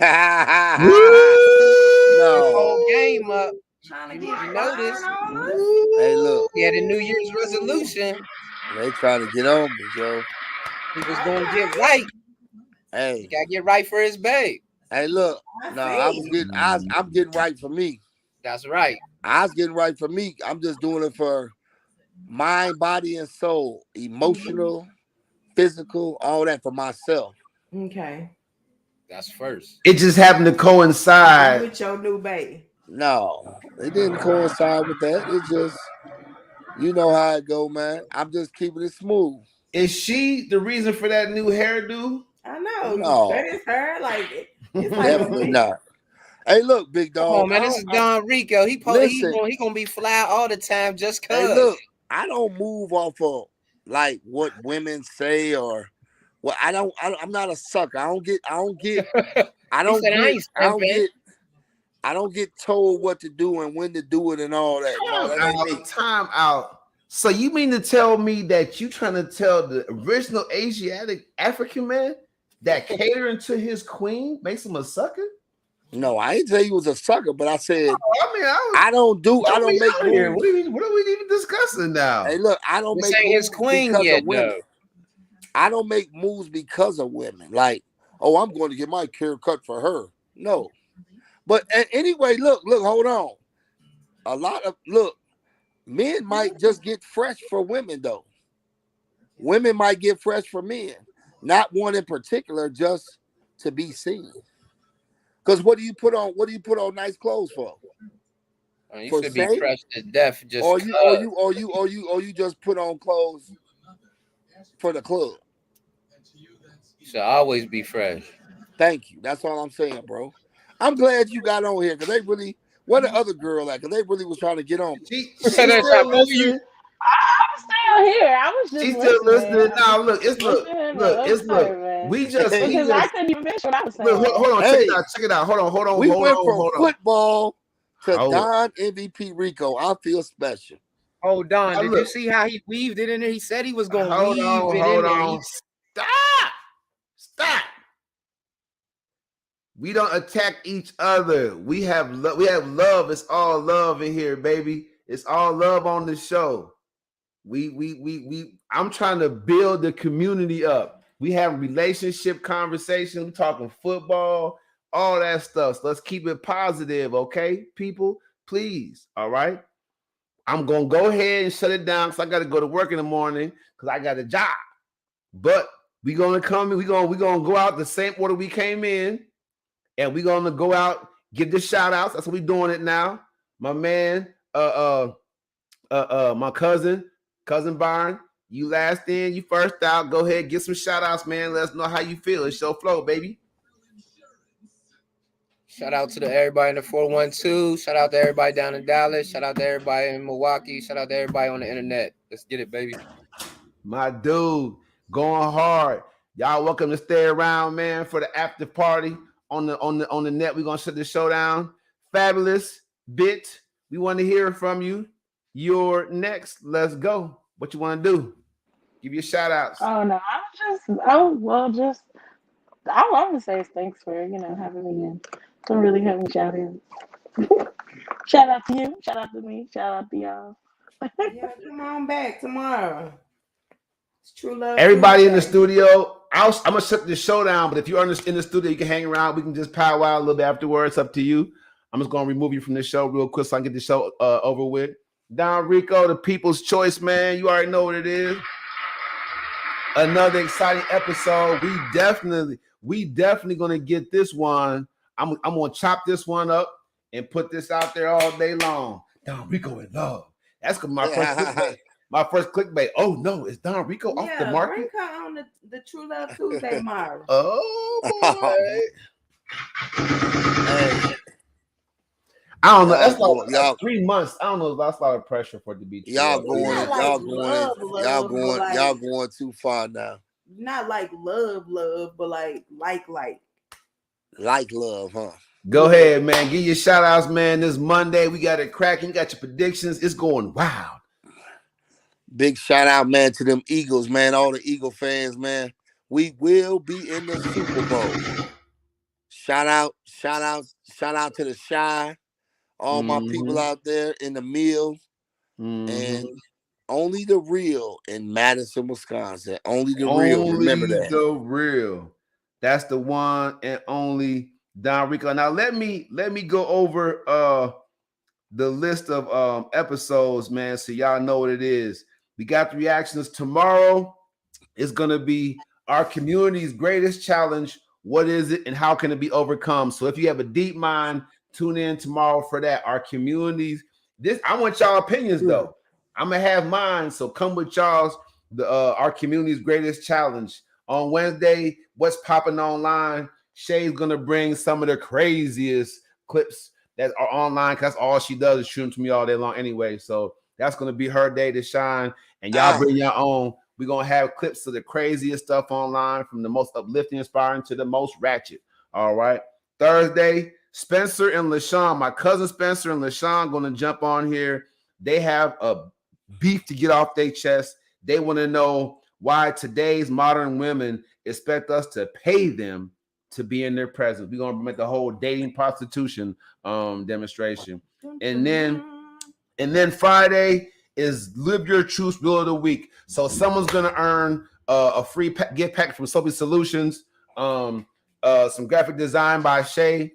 No. whole game up. Trying to You, get you fired notice on us. Hey, look. he had a New Year's resolution. They trying to get on me, Joe. He was going to Okay. get right. He Hey. got to get right for his babe. Hey, look. I No, see. I'm getting right for me. That's right. I was getting right for me. I'm just doing it for mind, body, and soul. Emotional, physical, all that for myself. Okay. That's first. It just happened to I'm coincide. with your new baby. No, it didn't coincide with that. It just, you know how it go, man. I'm just keeping it smooth. Is she the reason for that new hairdo? I know. That No, is her. Like it's like a definitely mix. not. Hey, look, big Come dog. on, man. This is Don Rico. He Listen. gonna be fly all the time just Hey, cause. look. I don't move off of like what women say or what. I'm not a sucker. I don't get. I don't get. I He don't said I get. ain't I don't simping. get. I don't get told what to do and when to do it and all that. No, that ain't me. Time out. So you mean to tell me that you trying to tell the original Asiatic African man that catering to his queen makes him a sucker? No, I didn't say he was a sucker, but I said I mean, I don't make here. moves. What are we even discussing now? Hey, look, I don't This make ain't his moves queen because yet, of though. women. I don't make moves because of women. Like, oh, I'm going to get my hair cut for her. No. But anyway, look, hold on. A lot of men might just get fresh for women though. Women might get fresh for men. Not one in particular, just to be seen. Because what do you put on? What do you put on nice clothes for? You For should be shame? crushed to death just Or cause. you just put on clothes for the club? Should always be fresh. Thank you. That's all I'm saying, bro. I'm glad you got on here because they really. Where the other girl at? Because they really was trying to get on me. She's still listening. I'm still here. I was just She's still listening. listening. I'm Now just look, listening and observing. We just Because I couldn't even finish what I was saying. look. Hold on, Hey, check it out. Hold we went from on. football to Hold on. Don MVP Rico. I feel special. Hold on. Now, Did you see how he weaved it in there? He said he was gonna hold weave on, it in there. Stop. We don't attack each other. We have love. It's all love in here, baby. It's all love on the show. I'm trying to build the community up. We have relationship conversations. We talking football, all that stuff. So let's keep it positive, okay, people? Please, all right. I'm gonna go ahead and shut it down because I got to go to work in the morning because I got a job. But we're gonna come in. We're gonna go out the same order we came in, and we're gonna go out, give the shout outs. That's what we're doing it now. My man, my cousin Byron, you last in, you first out. Go ahead, get some shout outs, man. Let us know how you feel. It's your flow, baby. Shout out to everybody in the 412. Shout out to everybody down in Dallas. Shout out to everybody in Milwaukee. Shout out to everybody on the internet. Let's get it, baby. My dude, going hard. Y'all welcome to stay around, man, for the after party on the net. We're gonna shut the show down. Fabulous bit. We want to hear from you. You're next. Let's go. What you want to do? Give you a shout outs. Oh no, all I want to say is thanks for, having me in. Don't really have any shout outs. Shout out to you, shout out to me, shout out to y'all. Yeah, come on back tomorrow. It's True Love. Everybody in the Tuesday. studio. I'm gonna shut the show down, but if you're in the studio, you can hang around. We can just powwow a little bit afterwards. Up to you. I'm just gonna remove you from the show real quick so I can get the show over with. Don Rico, the people's choice, man. You already know what it is. Another exciting episode. We definitely gonna get this one. I'm gonna chop this one up and put this out there all day long. Don Rico in love. That's gonna be my first clickbait. My first clickbait. Oh no, is Don Rico off the market? Bring her on the True Love Tuesday tomorrow. Oh boy. Hey. I don't know. That's 3 months. I don't know. That's a lot of pressure for it to be true. Y'all going too far now. not like love, but like. Like love, huh? Go ahead, man. Give your shout outs, man. This Monday, we got it cracking. You got your predictions. It's going wild. Big shout out, man, to them Eagles, man. All the Eagle fans, man. We will be in the Super Bowl. Shout out to the Shy, all my people out there in the mill, and only the real in Madison, Wisconsin. Only the real. Remember that. The real. That's the one and only Don Rico. Now let me go over the list of episodes, man, so y'all know what it is. We got the reactions tomorrow. It's gonna be our community's greatest challenge. What is it and how can it be overcome? So if you have a deep mind, tune in tomorrow for that. Our communities. I want y'all opinions though. I'm gonna have mine, so come with y'all's our community's greatest challenge. On Wednesday, what's popping online? Shay's gonna bring some of the craziest clips that are online, because that's all she does is shoot them to me all day long anyway. So that's gonna be her day to shine. And y'all bring your own. We're gonna have clips of the craziest stuff online, from the most uplifting, inspiring to the most ratchet. All right. Thursday, Spencer and LaShawn, my cousin Spencer and LaShawn, gonna jump on here. They have a beef to get off their chest. They want to know why today's modern women expect us to pay them to be in their presence. We're gonna make the whole dating prostitution demonstration. And then Friday is Live Your Truth Rule of the Week. So someone's gonna earn a free gift pack from Soapy Solutions, some graphic design by Shay,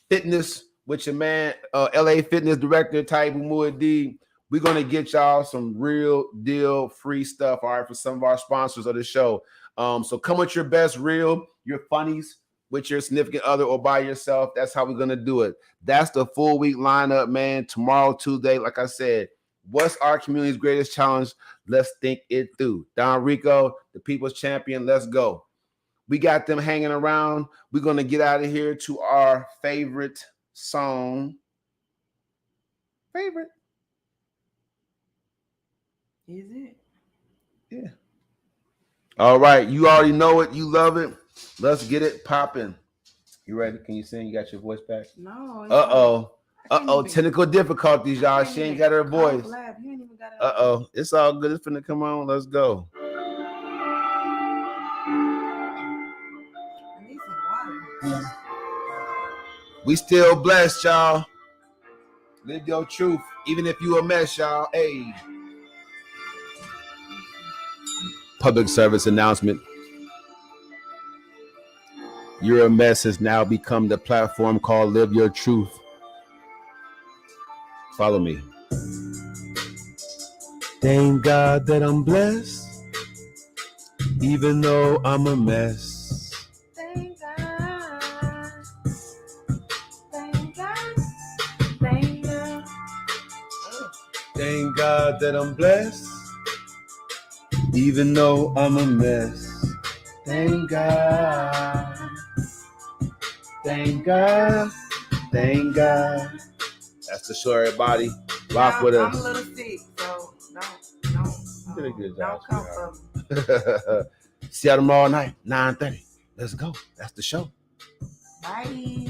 fitness with your man, LA Fitness Director Taibu Muad'Dib. We're gonna get y'all some real deal free stuff, all right, for some of our sponsors of the show. So come with your best reel, your funnies with your significant other or by yourself. That's how we're gonna do it. That's the full week lineup, man. Tomorrow, Tuesday, like I said, what's our community's greatest challenge? Let's think it through. Don Rico, the people's champion. Let's go. We got them hanging around. We're gonna get out of here to our favorite song. Favorite. Is it? Yeah. All right. You already know it. You love it. Let's get it popping. You ready? Can you sing? You got your voice back? No. Uh-oh. Technical difficulties, y'all. She ain't got her voice. Uh-oh. It's all good. It's finna come on. Let's go. I need some water. We still blessed, y'all. Live your truth, even if you a mess, y'all. Hey. Public service announcement. You're a Mess has now become the platform called Live Your Truth. Follow me. Thank God that I'm blessed, even though I'm a mess. Thank God. Thank God. Thank God. Thank God that I'm blessed, even though I'm a mess. Thank God. Thank God. Thank God. That's the show, everybody. Rock with us. I'm a little sick, so You did a good job. Don't come for me. See y'all tomorrow night, 9:30. Let's go. That's the show. Bye.